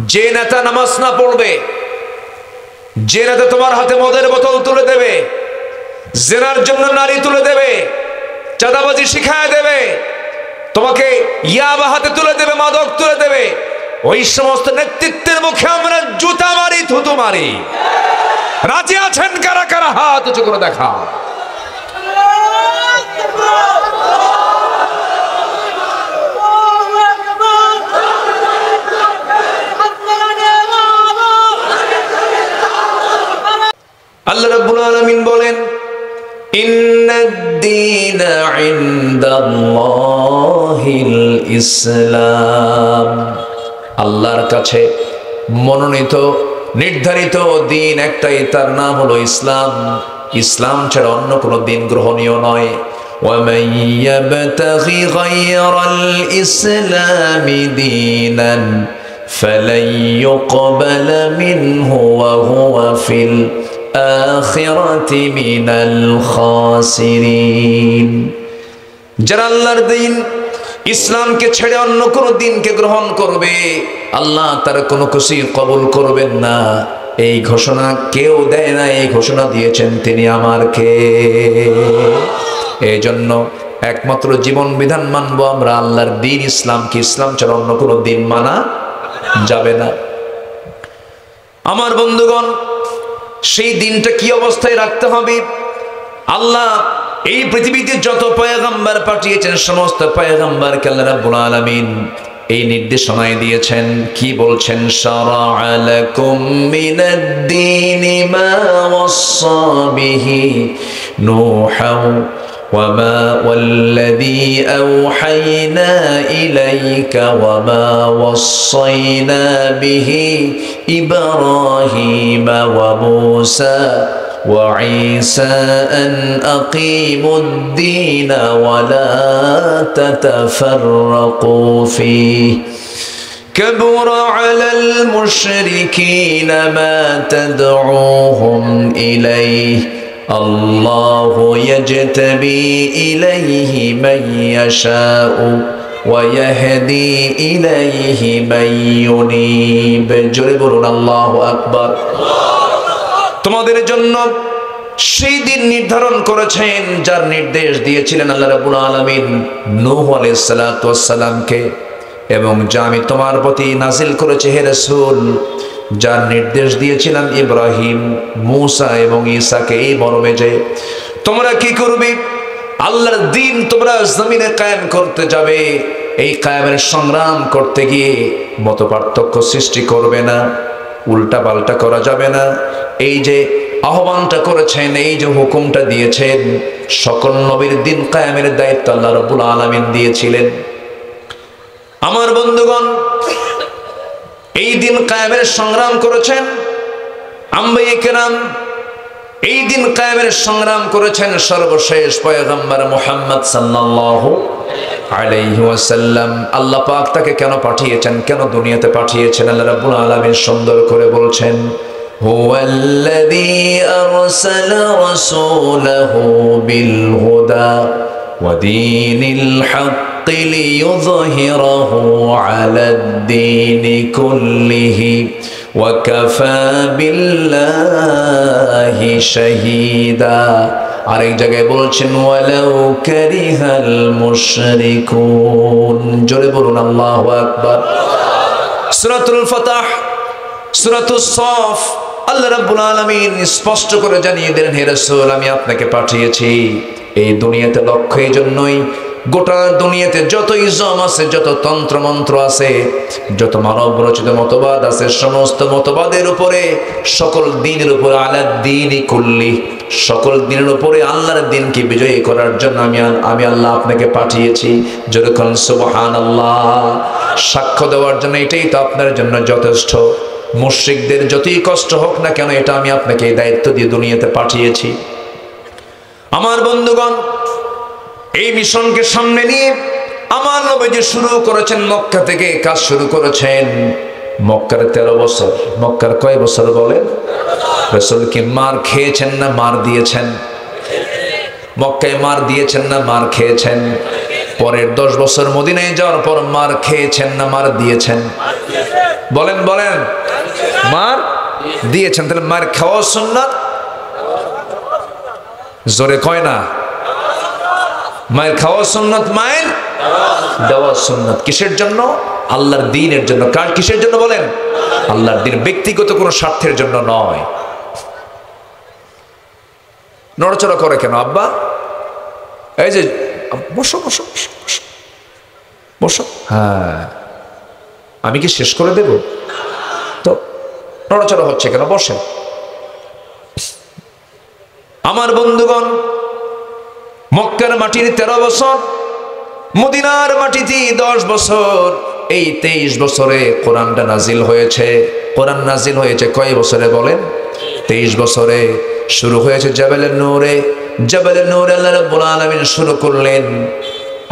যে নেতা নামাজ না পড়বে, যে নেতা তোমার হাতে মদের বোতল তুলে দেবে, জেনার জন্য নারী তুলে দেবে, চাঁদাবাজি শিখায় দেবে, তোমাকে ইয়াবা হাতে তুলে দেবে, মাদক তুলে দেবে, ওই সমস্ত নেতৃত্বের মুখে আমরা জুতা মারি, থুতু মারি। রাজি আছেন কারা কারা? হাত উঁচু করে দেখা। আল্লাহ রাব্বুল আলামিন বলেন, ইন্নাদ-দীনা ইনদাল্লাহিল ইসলাম। আল্লাহর কাছে মনোনীত নির্ধারিত দিন একটাই, তার নাম হলো ইসলাম। ইসলাম ছাড়া অন্য কোনো দিন গ্রহণীয় নয়। وَمَن يَبْتَغِ غَيْرَ الْإِسْلَامِ دِينًا فَلَن يُقْبَلَ مِنْهُ وَهُوَ فِي الْآخِرَةِ مِنَ الْخَاسِرِينَ। যারা আল্লাহর দিন ইসলামকে ছেড়ে অন্য কোনো দিনকে গ্রহণ করবে, আল্লাহ তার কোনো কিছু কবুল করবেন না। এই ঘোষণা কেউ দেয় না, এই ঘোষণা দিয়েছেন তিনি আমার কে। এই জন্য একমাত্র জীবন বিধান মানবো আমরা আল্লাহর দিন ইসলামকে। ইসলাম ছাড়া অন্য কোনো দিন মানা যাবে না। আমার বন্ধুগণ, সেই দিনটা কি অবস্থায় রাখতে হবে? আল্লাহ এই পৃথিবীতে যত পয়গম্বর পাঠিয়েছেন, সমস্ত পয়গম্বরকে আল্লাহ রাব্বুল আলামিন এই নির্দেশনায় দিয়েছেন। কি বলছেন? শারা'a লাকুম মিনাদ-দীনি মা ওয়াসসা বিহি নূহাও وما والذي أوحينا إليك وما وصينا به إبراهيم وموسى وعيسى أن أقيموا الدين ولا تتفرقوا فيه كبر على المشركين ما تدعوهم إليه الله يجتبي إليه من يشاء ويهدي إليه من ينيب। জোরে বলুন আল্লাহু আকবার। তোমাদের জন্য সেই দিন নির্ধারণ করেছেন যার নির্দেশ দিয়েছিলেন আল্লাহ রাব্বুল আলামিন নূহ আলাইহিস সালাতু ওয়াস সালামকে, এবং যা আমি তোমার প্রতি নাজিল করেছি হে রাসূল, যার নির্দেশ দিয়েছিলাম ইব্রাহিম, মূসা এবং ঈসাকে, এই মর্মে যে তোমরা কি করবে? আল্লাহর দিন তোমরা জমিনে কায়েম করতে যাবে। এই কায়েমের সংগ্রাম করতে গিয়ে মতপার্থক্য সৃষ্টি করবে না, উল্টা পাল্টা করা যাবে না। এই যে আহ্বানটা করেছেন, এই যে হুকুমটা দিয়েছেন, সকল নবীর দিন কায়েমের দায়িত্ব আল্লাহ রাব্বুল আলামিন দিয়েছিলেন। আমার বন্ধুগণ, এই দিন কায়েমের সংগ্রাম করেছেন আম্বিয়া কেরাম। এই দিন কায়েমের সংগ্রাম করেছেন সর্বশেষ পয়গম্বর মুহাম্মদ সাল্লাল্লাহু আলাইহি ওয়াসাল্লাম। আল্লাহ পাক তাকে কেন পাঠিয়েছেন, কেন দুনিয়াতে পাঠিয়েছেন? আল্লাহ রাব্বুল আলামিন সুন্দর করে বলছেন, হুয়াল্লাযী আরসালা রাসূলাহু বিল হুদা ওয়া দীনিল হক ليظهره على الدين كله وكفى بالله شهيدا। আরেক জায়গায় বলছেন ওয়ালাউ কারিহাল মুশরিকুন। জোরে বলুন আল্লাহু আকবার। সূরাতুল ফাতহ, সূরাতুস সাফ, আল্লাহ রাব্বুল আলামিন স্পষ্ট করে জানিয়ে দিলেন, হে রাসূল, আমি আপনাকে পাঠিয়েছি এই দুনিয়াতে লক্ষ্য এই জন্যই, গোটা দুনিয়াতে যত ইজম আছে, যত তন্ত্র মন্ত্র আছে, যত মানব রচিত মতবাদ আছে, সমস্ত মতবাদের উপরে, সকল দিনের উপরে আলাদ্দীনি কুল্লি, সকল দিনের উপরে আল্লাহর দিনকে বিজয়ী করার জন্য আমি আল্লাহ আপনাকে পাঠিয়েছি। যেরকম সুবহানাল্লাহ, সাক্ষ্য দেওয়ার জন্য এটাই তো আপনার জন্য যথেষ্ট। মুশরিকদের যতই কষ্ট হোক না কেন, এটা আমি আপনাকে এই দায়িত্ব দিয়ে দুনিয়াতে পাঠিয়েছি। আমার বন্ধুগণ, এই মিশনকে সামনে নিয়ে আমার নবীজি শুরু করেছেন মক্কা থেকে, কাজ শুরু করেছেন মক্কার 13 বছর। মক্কার কয় বছর বলেন? রাসূল কি মার খেয়েছেন না মার দিয়েছেন? মক্কায় মার দিয়েছেন না মার খেয়েছেন? পরের 10 বছর মদিনায় যাওয়ার পর মার খেয়েছেন না মার দিয়েছেন? বলেন বলেন, মার দিয়েছেন। তাহলে মার খাওয়া সুন্নাত, জোরে কয় না, মায়ের খাওয়া সুন্নাত, মায়ের দেওয়া সুন্নাত। কিসের জন্য? আল্লাহর দ্বীনের জন্য। কার কিসের জন্য বলেন? আল্লাহর দ্বীন, ব্যক্তিগত কোনো স্বার্থের জন্য নয়। নড়াচড়া করে কেন আব্বা? এই যে বসো বসো বসো বসো বসো, হ্যাঁ আমি কি শেষ করে দেব? তো নড়াচড়া হচ্ছে কেন? বসে। আমার বন্ধুগণ, মক্কার মাটির 13 বছর, মদিনার মাটিতে 10 বছর, এই 23 বছরে কোরআনটা নাজিল হয়েছে। কোরআন নাজিল হয়েছে কয় বছরে বলেন? 23 বছরে। শুরু হয়েছে জাবালের নূরে। জাবালের নূরে আল্লাহ রাব্বুল আলামিন শুরু করলেন,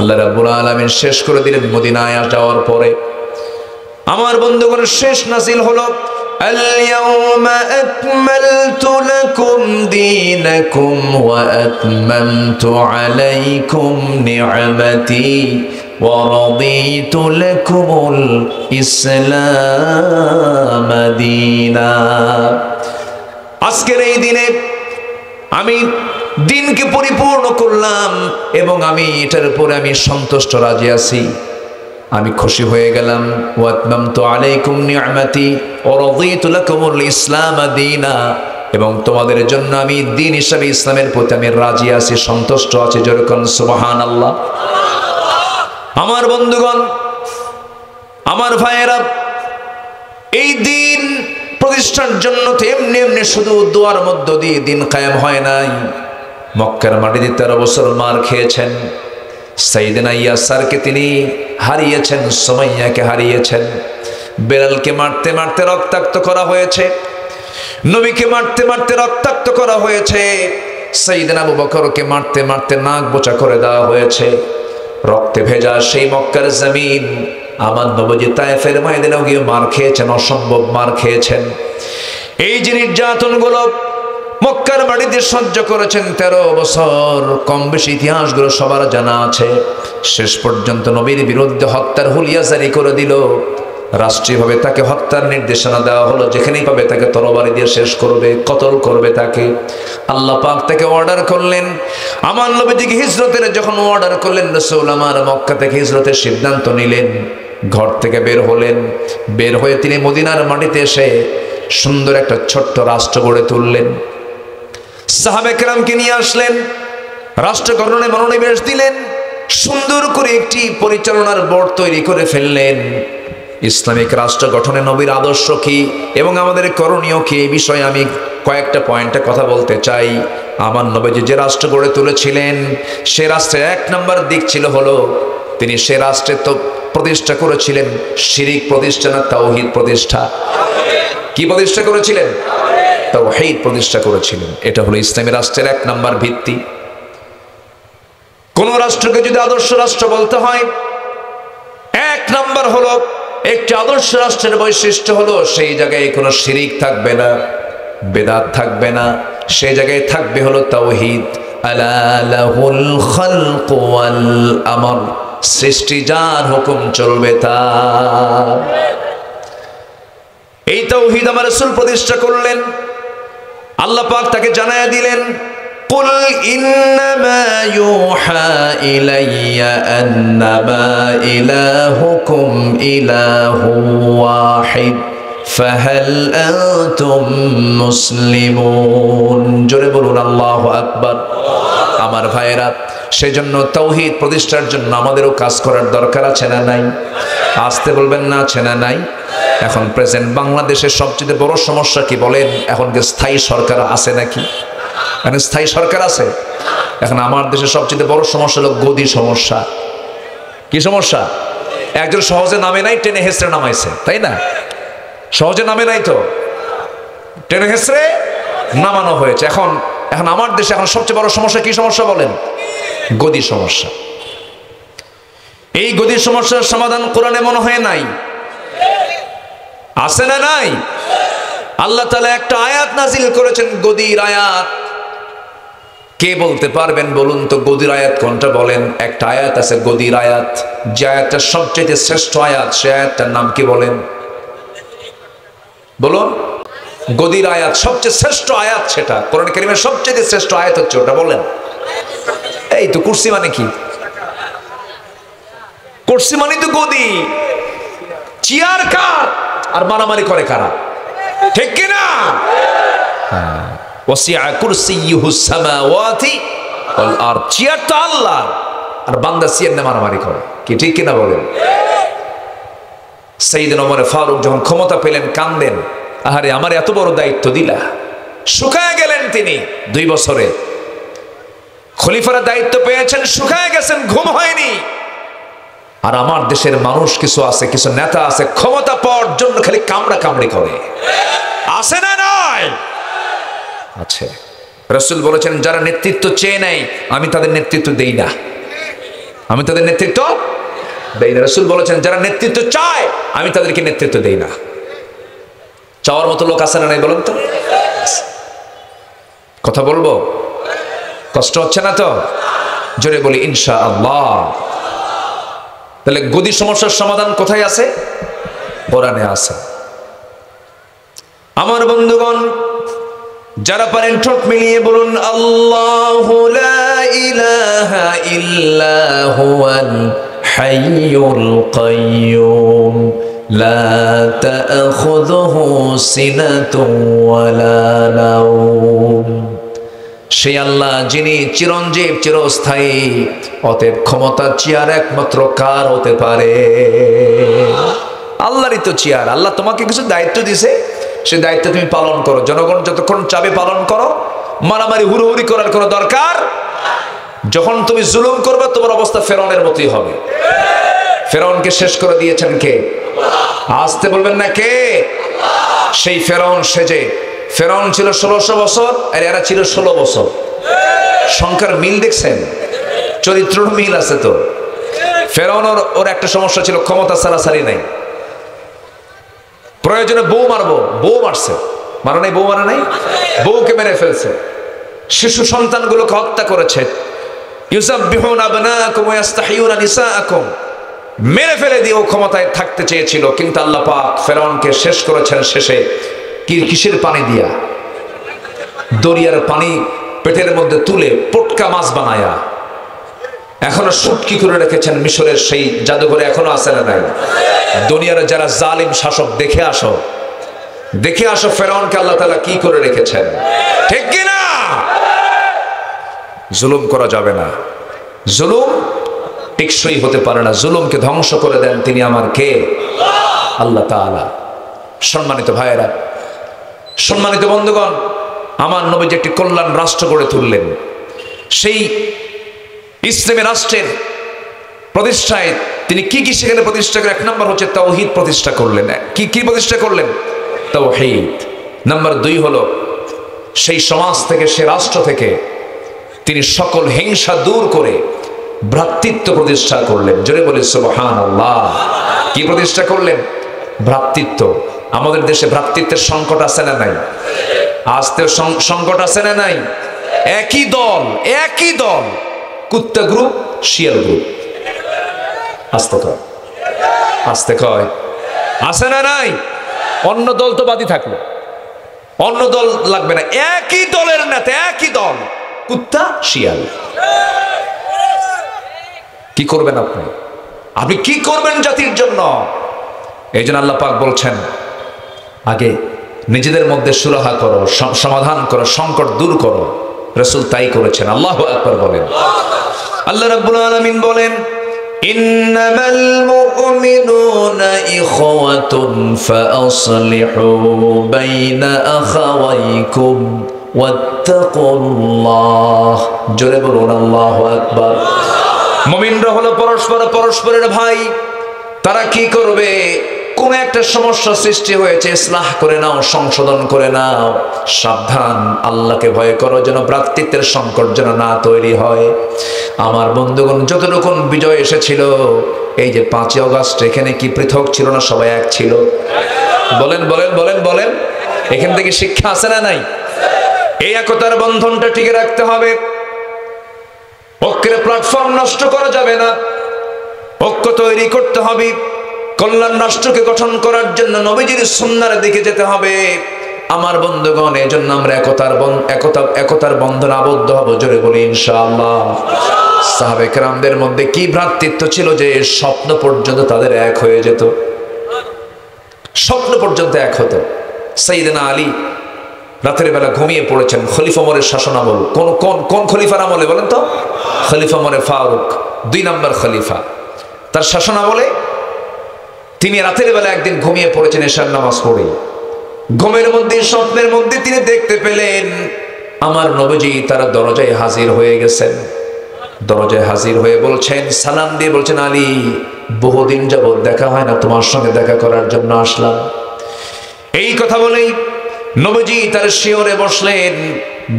আল্লাহ রাব্বুল আলামিন শেষ করে দিলেন মদিনায় যাওয়ার পরে। আমার বন্ধুগণ, শেষ নাজিল হলো আল-ইয়াওমা আকমালতু লাকুম দীনাকুম ওয়া আতমামতু আলাইকুম নি'মাতি ওয়া রাদিতু লাকুমুল ইসলাম দীনা। আজকের এই দিনে আমি দিনকে পরিপূর্ণ করলাম এবং আমি এটার উপরে আমি সন্তুষ্ট, রাজি আছি, আমি খুশি হয়ে গেলাম। ওয়া আতমামতু আলাইকুম নি'মাতি ওয়া রাদিতু লাকুমুল ইসলাম দীনা, এবং তোমাদের জন্য আমি দিন হিসাবে ইসলামের প্রতি আমি রাজি আছি, সন্তুষ্ট আছি। যেরকম সুবহানাল্লাহ। আমার বন্ধুগণ, আমার ভাইয়েরা, এই দিন প্রতিষ্ঠার জন্য তো এমনি এমনি শুধু দোয়ার মধ্য দিয়ে দিন কায়েম হয় নাই। মক্কার মাটিতে 13 বছর মার খেয়েছেন। সাইয়েদনা ইয়াসারকে তিনি হারিয়েছেন, সুমাইয়াকে হারিয়েছেন। বেলালকে মারতে মারতে রক্তাক্ত করা হয়েছে, নবীকে মারতে মারতে রক্তাক্ত করা হয়েছে, সাইয়েদনা আবু বকরকে মারতে মারতে নাক বোচা করে দেওয়া হয়েছে। রক্তে ভেজা সেই মক্কার জমিন, আমার নবী তায়েফের ময়দানেও গিয়ে মার খেয়েছেন, অসম্ভব মার খেয়েছেন। এই যে নির্যাতনগুলো মক্কার মাটিতে সহ্য করেছেন 13 বছর, কম বেশি ইতিহাসগুলো সবার জানা আছে। শেষ পর্যন্ত নবীর বিরুদ্ধে হত্যার হুলিয়া জারি করে দিল। রাষ্ট্রীয়ভাবে তাকে হত্যার নির্দেশনা দেওয়া হলো, যেখানেই পাবে তাকে তরবারি দিয়ে শেষ করবে, কতল করবে তাকে। আল্লাহ পাক তাকে অর্ডার করলেন, আমার নবীজিকে হিজরতের যখন অর্ডার করলেন, রাসূল আমার মক্কা থেকে হিজরতের সিদ্ধান্ত নিলেন। ঘর থেকে বের হলেন, বের হয়ে তিনি মদিনার মাটিতে এসে সুন্দর একটা ছোট্ট রাষ্ট্র গড়ে তুললেন। সাহাবে কেরামকে নিয়ে আসলেন, রাষ্ট্র গঠনে মনোনিবেশ দিলেন, সুন্দর করে একটি পরিচালনার বোর্ড তৈরি করে ফেললেন। ইসলামিক রাষ্ট্র গঠনে নবীর আদর্শ কি এবং আমাদের করণীয় কি, এই বিষয়ে আমি কয়েকটা পয়েন্টে কথা বলতে চাই। আমার নবীজি যে রাষ্ট্র গড়ে তুলেছিলেন, সে রাষ্ট্রের 1 নম্বর দিক ছিল হলো, তিনি সে রাষ্ট্রে তো প্রতিষ্ঠা করেছিলেন শিরিক প্রতিষ্ঠা না তাওহীদ প্রতিষ্ঠা। কি প্রতিষ্ঠা করেছিলেন? তাওহীদ প্রতিষ্ঠা করেছিলেন। এটা হলো ইসলামী রাষ্ট্রের 1 নম্বর ভিত্তি। কোন রাষ্ট্রকে যদি আদর্শ রাষ্ট্র বলতে হয়, 1 নম্বর হলো, একটি আদর্শ রাষ্ট্রের বৈশিষ্ট্য হলো সেই জায়গায় কোনো শিরিক থাকবে না, বেদাত থাকবে না, সেই জায়গায় থাকবে হলো তাওহীদ। আলা লাহুল খালকু ওয়াল আমর, সৃষ্টি যার হুকুম চলবে তার। এই তাওহীদ আমার রাসূল প্রতিষ্ঠা করলেন। আল্লাহ পাক তাকে জানায়া দিলেন, কুল ইন্নামা ইউহা ইলাইয়া আন্নামা ইলাহুকুম ইলাহু ওয়াহিদ ফাহাল আনতুম মুসলিমুন। জোরে বলুন আল্লাহু আকবার। আমার ভাইয়েরা, সেজন্য তাওহীদ প্রতিষ্ঠার জন্য আমাদেরও কাজ করার দরকার আছে না নাই? আসতে বলবেন না, আছে না নাই? এখন প্রেজেন্ট বাংলাদেশের সবচেয়ে বড় সমস্যা কি বলেন? এখন কি স্থায়ী সরকার আছে নাকি? মানে স্থায়ী সরকার আছে? এখন আমার দেশের সবচেয়ে বড় সমস্যা হলো গদি সমস্যা। কি সমস্যা? একজন সহজে নামে নাই, টেনে হেসড়ে নামাইছে, তাই না? সহজে নামে নাই তো টেনে হেসড়ে নামানো হয়েছে। এখন আমার দেশে এখন সবচেয়ে বড় সমস্যা কি সমস্যা বলেন? গদি সমস্যা। এই গদি সমস্যার সমাধান কোরআনে মনে হয় নাই? আছে না নাই? আল্লাহ তাআলা একটা আয়াত নাজিল করেছেন, গদির আয়াত। কে বলতে পারবেন বলুন তো গদির আয়াত কোনটা? বলেন। একটা আয়াত আছে গদির আয়াত, যে আয়াতটা সবচেয়ে শ্রেষ্ঠ আয়াত, সে আয়াতটার নাম কি বলেন? বলুন, গদির আয়াত সবচেয়ে শ্রেষ্ঠ আয়াত, সেটা কোরআন কারীমের সবচেয়ে শ্রেষ্ঠ আয়াত হচ্ছে ওটা। বলেন, এই তো কুরসি মানে কি? কুরসি মানে তো গদি। চেয়ার কার আর মারামারি করে কারা? ঠিক কিনা? ওয়াসিআ কুরসিয়ুহুস সামাওয়াতি ওয়াল আরদ। চেয়ার তো আল্লাহ, আর বান্দা চেয়ার নিয়ে মারামারি করে, কি ঠিক কিনা বলেন? সাইয়েদনা ওমর ফারুক যখন ক্ষমতা পেলেন কান্দেন, আহারে আমার এত বড় দায়িত্ব দিলা। শুকায় গেলেন তিনি 2 বছরে। খলিফার দায়িত্ব পেয়েছেন, শুকায় গেছেন, ঘুম হয়নি। আর আমার দেশের মানুষ কিছু আছে, কিছু নেতা আছে, ক্ষমতা পাওয়ার জন্য খালি কামড়া কামড়ি করে, আছে না নয়? আছে। রাসূল বলেছেন, যারা নেতৃত্ব চেয়ে নেয় আমি তাদের নেতৃত্ব দেই না, আমি তাদের নেতৃত্ব দেই না। রাসূল বলেছেন, যারা নেতৃত্ব চায় আমি তাদেরকে নেতৃত্ব দেই না। চাওয়ার মতো লোক আছে না নাই বলুন তো? কথা বলবো, কষ্ট হচ্ছে না তো? জোরে বলি ইনশাআল্লাহ। তাহলে গদি সমস্যার সমাধান কোথায় আছে? কোরআনে আছে। আমার বন্ধুগণ, যারা পারেন ঠোঁট মিলিয়ে বলুন, আল্লাহু লা ইলাহা ইল্লা হুয়াল হাইয়ুল কাইয়্যুম লা তা'খুযুহু সিনাতুন ওয়ালা নাওম। সেই আল্লাহ যিনি চিরঞ্জীব, চিরস্থায়ী, অতএব ক্ষমতার চেয়ার একমাত্র কার হতে পারে? আল্লাহরই তো চেয়ার। আল্লাহ তোমাকে কিছু দায়িত্ব দিছে, সে দায়িত্ব তুমি পালন করো। জনগণ যতক্ষণ চাবে পালন করো, মারামারি হুড়োহুড়ি করার কোনো দরকার। যখন তুমি জুলুম করবে তোমার অবস্থা ফেরাউনের মতোই হবে। ফেরাউনকে শেষ করে দিয়েছেন কে? আসতে বলবেন না কে? সেই ফেরাউন সেজে। ফেরাউন ছিল 1600 বছর আর এরা ছিল 16 বছর। সংখ্যার মিল দেখছেন? চরিত্রের মিল আছে তো। ফেরাউন ওর একটা সমস্যা ছিল, ক্ষমতা ছাড়াছাড়ি নাই। প্রয়োজনে বউ মারবো, বউ মারছে। মারা নাই? বউ মারা নাই? বউকে মেরে ফেলছে। শিশু সন্তানগুলোকে হত্যা করেছে। ইউযাব্বিহুনা আবনাআকুম ওয়া ইস্তাহয়ুনা নিসাআকুম। মেরে ফেলে দিয়ে ও ক্ষমতায় থাকতে চেয়েছিল, কিন্তু আল্লাহ পাক ফেরাউনকে শেষ করেছেন। শেষে কিসের পানি দিয়া? দরিয়ার পানি পেটের মধ্যে তুলে পটকা মাছ বানায়া এখনো শুটকি করে রেখেছেন মিশরের সেই জাদুঘরে। এখনো আছে না নাই? দুনিয়ার যারা জালিম শাসক, দেখে আসো, দেখে আসো ফেরাউনকে আল্লাহ তাআলা কি করে রেখেছেন। ঠিক কি না? জুলুম করা যাবে না। জুলুম টেকসই হতে পারে না। জুলুমকে ধ্বংস করে দেন তিনি আমার কে? আল্লাহ তাআলা। সম্মানিত ভাইয়েরা, সম্মানিত বন্ধুগণ, আমার নবীজি একটি কল্যাণ রাষ্ট্র গড়ে তুললেন। সেই ইসলামী রাষ্ট্রের প্রতিষ্ঠায় তিনি কি কি সেখানে প্রতিষ্ঠা করেন? 1 নম্বর হচ্ছে তাওহীদ প্রতিষ্ঠা করলেন। কি কি প্রতিষ্ঠা করলেন? তাওহীদ। নাম্বার 2 হলো সেই সমাজ থেকে, সে রাষ্ট্র থেকে তিনি সকল হিংসা দূর করে ভ্রাতৃত্ব প্রতিষ্ঠা করলেন। জোরে বলি সুবহানাল্লাহ। কি প্রতিষ্ঠা করলেন? ভ্রাতৃত্ব। আমাদের দেশে ভ্রাতৃত্বের সংকট আছে না নাই? আজকে সংকট আছে না নাই? একই দল, একই দল, কুত্তা গ্রুপ, শিয়াল গ্রুপ। আস্তে কয়, আস্তে কয়, আছে না নাই? অন্য দল তো বাদই থাকলো, অন্য দল লাগবে না। একই দলের নেতা, একই দল, কুত্তা শিয়াল। কি করবেন আপনি? আপনি কি করবেন জাতির জন্য? এই জন্য আল্লাহ পাক বলছেন, আগে নিজেদের মধ্যে সুরাহা করো, সমাধান করো, সংকট দূর করো। রাসূল তাই করেছেন। আল্লাহু আকবার বলেন। আল্লাহ রাব্বুল আলামিন বলেন, ইন্নামাল মুমিনুনা ইখওয়াতুন ফাআসলিহু বাইনা আখাওয়াইকুম ওয়াত্তাকুল্লাহ। জোরে বলুন আল্লাহু আকবার। মুমিনরা হলো পরস্পরের ভাই। তারা কি করবে? কোন একটা সমস্যা সৃষ্টি হয়েছে, ইসলাহ করে নাও, সংশোধন করে নাও। সাবধান, আল্লাহকে ভয় করো যেন ভ্রাতৃত্বের সংকট যেন না তৈরি হয়। আমার বন্ধুগণ, যতটুকু বিজয় এসেছিল, এই যে 5ই আগস্ট, এখানে কি পৃথক ছিল না? সবাই এক ছিল। বলেন বলেন বলেন বলেন। এখান থেকে শিক্ষা আছে না নাই? এই একতার বন্ধনটা টিকে রাখতে হবে। ঐক্যের প্ল্যাটফর্ম নষ্ট করা যাবে না। ঐক্য তৈরি করতে হবে। কল্যাণ রাষ্ট্রকে গঠন করার জন্য নবীজির সুন্নাহর দিকে যেতে হবে। আমার বন্ধুগণ, এজন্য আমরা একতার বন্ধনে আবদ্ধ হব। জোরে বলি ইনশাআল্লাহ। সাহাবে কেরামদের মধ্যে কি ভ্রাতৃত্ব ছিল যে স্বপ্ন পর্যন্ত তাদের এক হয়ে যেত, স্বপ্ন পর্যন্ত এক হতো। সাইয়েদনা আলী রাতের বেলা ঘুমিয়ে পড়েছেন খলিফা ওমরের শাসনামল। কোন কোন কোন খলিফার আমলে বলেন তো? খলিফা ওমরে ফারুক, 2 নম্বর খলিফা। তার শাসনামলে তিনি রাতের বেলা একদিন ঘুমিয়ে পড়েছেন এশার নামাজ পড়ে। ঘুমের মধ্যে স্বপ্নের মধ্যে তিনি দেখতে পেলেন আমার নবীজি তারা দরজায় হাজির হয়ে গেছেন। দরজায় হাজির হয়ে বলছেন, সালাম দিয়ে বলছেন, আলী বহুদিন যাবত দেখা হয় না, তোমার সঙ্গে দেখা করার জন্য আসলাম। এই কথা বলেই নবীজি তার শিয়রে বসলেন।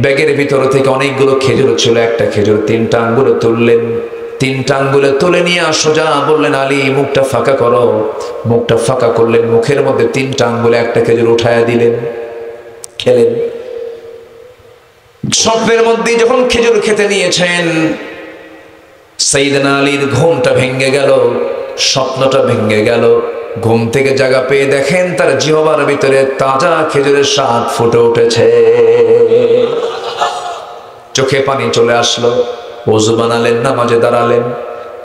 ব্যাগের ভিতর থেকে অনেকগুলো খেজুর ছিল, একটা খেজুর 3টা আঙ্গুলে তুললেন। 3টা আঙ্গুলে তুলে নিয়ে সোজা বললেন, আলী মুখটা ফাঁকা করো। মুখটা ফাঁকা করলেন, মুখের মধ্যে 3টা আঙ্গুলে একটা খেজুর উঠায়া দিলেন, খেলেন। স্বপ্নের মধ্যে যখন খেজুর খেতে নিয়েছেন, সাইয়েদনা আলীর ঘুমটা ভেঙে গেল, স্বপ্নটা ভেঙে গেল। ঘুম থেকে জাগা পেয়ে দেখেন তার জিহ্বার ভিতরে তাজা খেজুরের স্বাদ ফুটে উঠেছে। চোখে পানি চলে আসলো। ওযু বানালেন, নামাজে দাঁড়ালেন,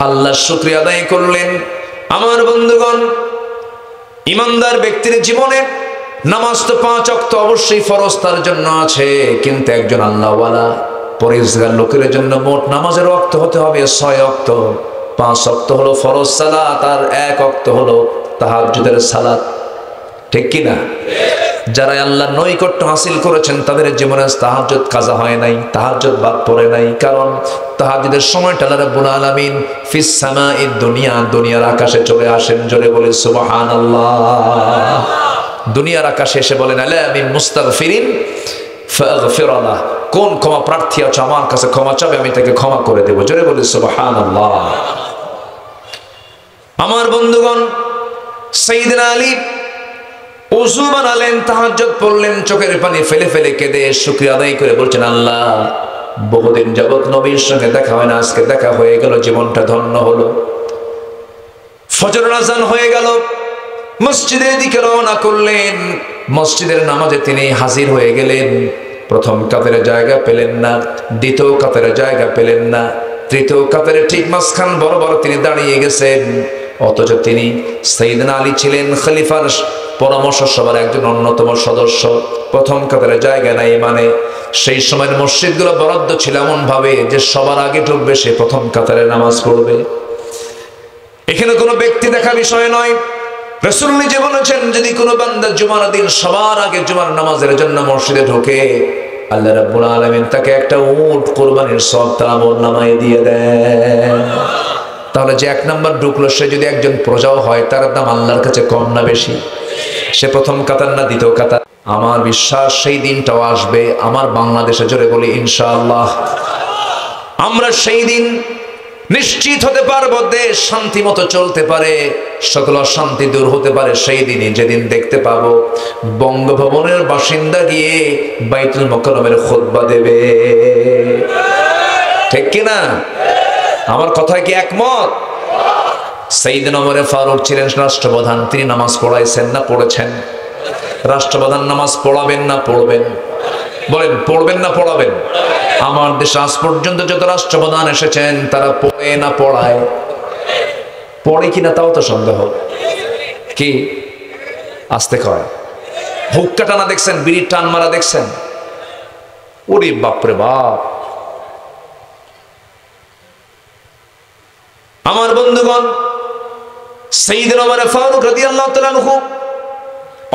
আল্লাহর শুকরিয়া আদায় করলেন। আমার বন্ধুগণ, ইমানদার ব্যক্তির জীবনে নামাজ তো 5 ওয়াক্ত অবশ্যই ফরজ তার জন্য আছে, কিন্তু একজন আল্লাহওয়ালা পরেজগার লোকের জন্য মোট নামাজের ওয়াক্ত হতে হবে 6 ওয়াক্ত। 5 ওয়াক্ত হলো ফরজ সালাত, আর 1 ওয়াক্ত হলো তাহাজ্জুদের সালাত। ঠিক কি না? যারা আল্লাহর নৈকট্য হাসিল করেছেন তাদের জীবনে তাহাজ্জুদ কাজা হয় নাই, তাহাজ্জুদ বাদ পড়ে নাই। কারণ তাহাজ্জুদের সময়টা আল্লাহ রাব্বুল আলামিন ফিস সামাইদ দুনিয়া, দুনিয়ার আকাশে চলে আসেন। জোরে বলে সুবহানাল্লাহ। দুনিয়ার আকাশে এসে বলেন, আলা মিন মুস্তাগফিরিন ফাগফির লাহ, কোন ক্ষমা প্রার্থী আছে আমার কাছে ক্ষমা চাবে, আমি তাকে ক্ষমা করে দেব। জোরে বলে সুবহানাল্লাহ। আমার বন্ধুগণ, সাইয়েদনা আলী ওযু বানালেন, তাহাজ্জুদ পড়লেন, চোখের পানি ফেলে ফেলে কেঁদে শুকরিয়া আদায় করে বলছেন, আল্লাহ বহুদিন যাবত নবীর সঙ্গে দেখা হয় না, আজকে দেখা হয়ে গেল, জীবনটা ধন্য হলো। ফজরের আযান হয়ে গেল, মসজিদের দিকে রওনা করলেন। মসজিদের নামাজে তিনি হাজির হয়ে গেলেন। প্রথম কাতারে জায়গা পেলেন না, দ্বিতীয় কাতারে জায়গা পেলেন না, তৃতীয় কাতারে ঠিক মাঝখান বরাবর তিনি দাঁড়িয়ে গেছেন। অথচ তিনি সাইয়েদনা আলী ছিলেন খলিফার পরামর্শ সভার একজন অন্যতম সদস্য। প্রথম কাতারে জায়গা নাই, মানে সেই সময়ের মসজিদগুলো বরাদ্দ ছিল এমন ভাবে যে সবার আগে ঢুকবে সে প্রথম কাতারে নামাজ পড়বে। এখানে কোনো ব্যক্তি দেখা বিষয় নয়। রাসূল নিজে বলেছেন, যদি কোনো বান্দা জুমার দিন সবার আগে জুমার নামাজের জন্য মসজিদে ঢোকে, আল্লাহ রাব্বুল আলামিন তাকে একটা উট কুরবানির সওয়াব তার আমলনামায় দিয়ে দেন। তাহলে যে 1 নাম্বার ঢুকলো সে যদি একজন প্রজাও হয়, তার দাম আল্লাহর কাছে কম না বেশি? সে প্রথম কাতার না দ্বিতীয় কাতার? আমার বিশ্বাস সেই দিনটাও আসবে আমার বাংলাদেশে। জোরে বলি ইনশাআল্লাহ। আমরা সেই দিন নিশ্চিত হতে পারবো, দেশ শান্তি মতো চলতে পারে, সকল অশান্তি দূর হতে পারে সেই দিনই, যেদিন দেখতে পাবো বঙ্গভবনের বাসিন্দা গিয়ে বাইতুল মুকাররমের খুতবা দেবে। ঠিক কিনা? আমার কথায় কি একমত? সাইয়েদনা ওমর ফারুক ছিলেন রাষ্ট্রপ্রধান, তিনি নামাজ পড়াইছেন না পড়েছেন? রাষ্ট্রপ্রধান নামাজ পড়াবেন না পড়বেন? বলেন, পড়বেন না পড়াবেন? আমার দেশে আজ পর্যন্ত যত রাষ্ট্রপ্রধান এসেছেন তারা পড়ে না পড়ায়? পড়ে কিনা তাও তো সন্দেহ। কি আস্তে কয়? হুক্কা টানা দেখছেন? বিড়ির টান মারা দেখছেন? ওরে বাপরে বাপ। আমার বন্ধুগণ, সাইয়েদনা ওমর ফারুক রাদিয়াল্লাহু তাআলা আনহু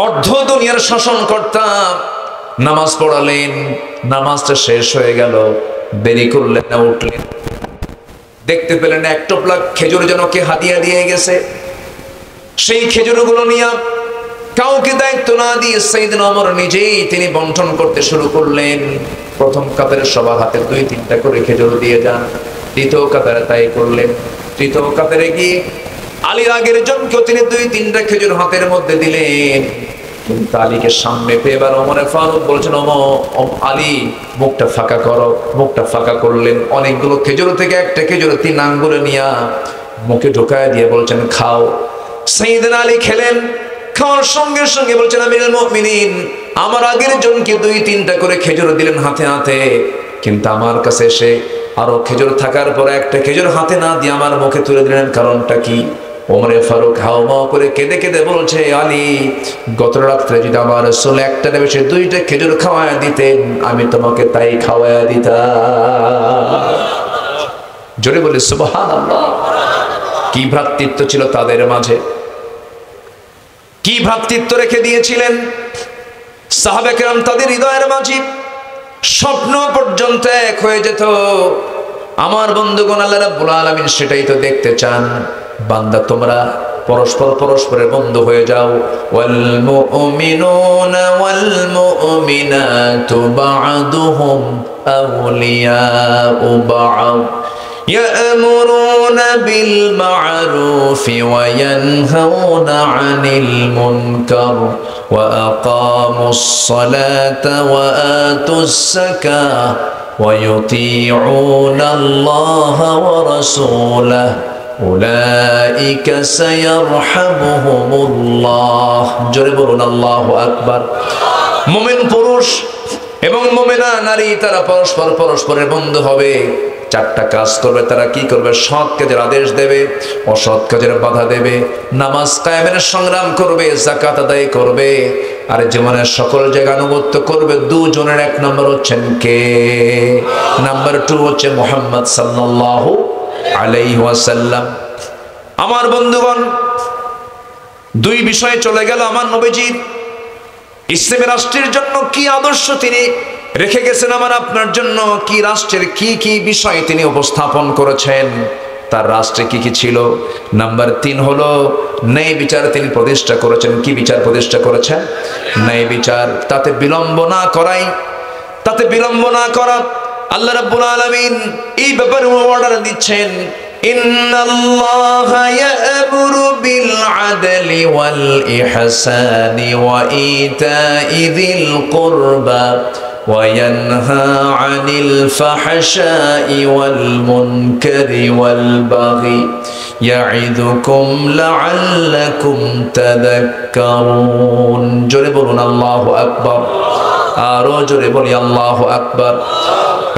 অর্ধ দুনিয়ার শাসনকর্তা, নামাজ পড়ালেন, নামাজটা শেষ হয়ে গেল, দেরি করলেন না, উঠলেন, দেখতে পেলেন এক টোপলা খেজুর যেন কে হাদিয়া দিয়ে গেছে। সেই খেজুরগুলো নিয়ে কাউকে দায়িত্ব না দিয়ে সাইয়েদনা ওমর নিজেই তিনি বন্টন করতে শুরু করলেন। প্রথম কাতারে সবার হাতে 2-3টা করে খেজুর দিয়ে যান, দ্বিতীয় কাতারে তাই করলেন, তৃতীয় কাতারে গিয়ে আলীর আগের জনকেও তিনি 2-3টা খেজুর হাতের মধ্যে দিলেন। কিন্তু আলীকে সামনে পেয়ে এবার ওমরে ফারুক বলছেন, আলী মুখটা ফাঁকা করো। মুখটা ফাঁকা করলেন, অনেকগুলো খেজুর থেকে একটা খেজুর 3 আঙ্গুলে নিয়ে মুখে ঢোকায় দিয়ে বলছেন, খাও। সাইয়েদনা আলী খেলেন, খাওয়ার সঙ্গে সঙ্গে বলছেন আমিরুল মুমিনিন, আমার আগের জনকে 2-3টা করে খেজুর দিলেন হাতে হাতে, কিন্তু আমার কাছে এসে আরো খেজুর থাকার পর একটা খেজুর হাতে না দিয়ে আমার মুখে তুলে দিলেন, কারণটা কি? ওমরে ফারুক হাওমাও করে কেঁদে কেঁদে বলছে, আলী, গত রাত্রে যদি আমার রাসূল একটা না বেশি 2টা খেজুর খাওয়ায় দিতেন, আমি তোমাকে তাই খাওয়ায় দিতাম। জোরে বলি সুবহানাল্লাহ। কি ভ্রাতৃত্ব ছিল তাদের মাঝে, কি ভ্রাতৃত্ব রেখে দিয়েছিলেন সাহাবে কেরাম তাদের হৃদয়ের মাঝে। স্বপ্ন পর্যন্ত এক হয়ে যেত। আমার বন্ধুগণ, আল্লাহ রাব্বুল আলামিন সেটাই তো দেখতে চান। বান্দা, তোমরা পরস্পর পরস্পরের বন্ধু হয়ে যাও। ওয়াল মুমিনুনা ওয়াল মুমিনাতু বা'দুহুম আউলিয়াউ বা'দ يأمرون بالمعروف وينهون عن المنكر وأقاموا الصلاة وآتوا الزكاة ويطيعون الله ورسوله أولئك سيرحمهم الله জোরে বলুন আল্লাহু আকবার। মুমিন পুরুষ এবং মুমিনা নারী তারা পরস্পর পরস্পরের বন্ধু হবে। 4টা কাজ করবে তারা। কি করবে? সৎ কাজের আদেশ দেবে, অসৎ কাজের বাধা দেবে, নামাজ কায়েমের সংগ্রাম করবে, যাকাত আদায় করবে, আর জীবনের সকল জায়গা আনুগত্য করবে। 2 জনের 1 নম্বর হচ্ছেন কে? নাম্বার 2 হচ্ছে মুহাম্মদ সাল্লাল্লাহু আলাইহি ওয়াসাল্লাম। আমার বন্ধুগণ, 2 বিষয়ে চলে গেল আমার নবীজির। ইসলামী রাষ্ট্রের জন্য কি আদর্শ তিনি রেখে গেছেন, আমার আপনার জন্য কি রাষ্ট্রের কি কি বিষয় তিনি উপস্থাপন করেছেন, তার রাষ্ট্রে কি কি ছিল। নাম্বার 3 হলো ন্যায় বিচার তিনি প্রতিষ্ঠা করেছেন। কি বিচার প্রতিষ্ঠা করেছেন? ন্যায় বিচার। তাতে বিলম্ব না করাই, তাতে বিলম্ব না করা। আল্লাহ রাব্বুল আলামিন এই ব্যাপারে অর্ডার দিচ্ছেন, ইন্নাল্লাহা ইয়া'মুরু বিল আদলি ওয়াল ইহসানি ওয়া ইতা'i যিল কুরবা ওয়া ইয়ানহা আনিল ফাহশাই ওয়াল মুনকারি ওয়াল বাগি ইয়া'iদুকুম লা'আল্লাকুম তাযাক্কারুন। জোরে বলুন আল্লাহু আকবার। আরো জোরে বলি আল্লাহু আকবার।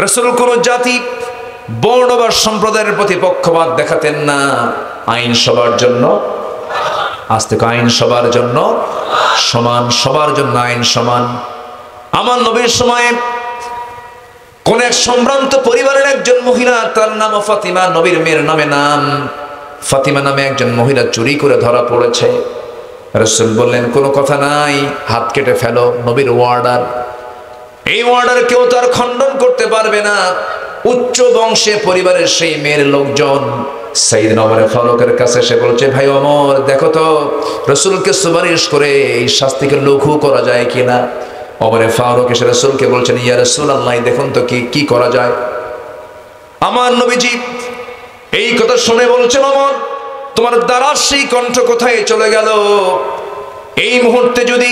রাসূল কোন জাতি, বর্ণ বা সম্প্রদায়ের প্রতি পক্ষপাত দেখাতেন না। আইন সবার জন্য, আজ থেকে আইন সবার জন্য সমান, সবার জন্য আইন সমান। আমার নবীর সময়ে কোন এক সম্ভ্রান্ত পরিবারের একজন মহিলা, তার নাম ফাতিমা, নবীর মেয়ের নামে নাম ফাতিমা নামে একজন মহিলা চুরি করে ধরা পড়েছে। রাসূল বললেন, কোনো কথা নাই, হাত কেটে ফেলো। নবীর ওয়ার্ডার। এই ওয়ার্ডার কেউ তার খণ্ডন করতে পারবে না। উচ্চ বংশে পরিবারের সেই মেয়ের লোকজন সাইয়েদনা ওমর ফারুকের কাছে এসে বলছে, ভাই ওমর, দেখো তো রাসূলকে সুপারিশ করে এই শাস্তিকে লঘু করা যায় কিনা। ওমর ফারুক এসে রাসূলকে বলছেন, ইয়া রাসূলুল্লাহ, দেখুন তো কি করা যায়। আমার নবীজি এই কথা শুনে বলছেন, ওমর, তোমার দ্বারা সেই কণ্ঠ কোথায় চলে গেল? এই মুহূর্তে যদি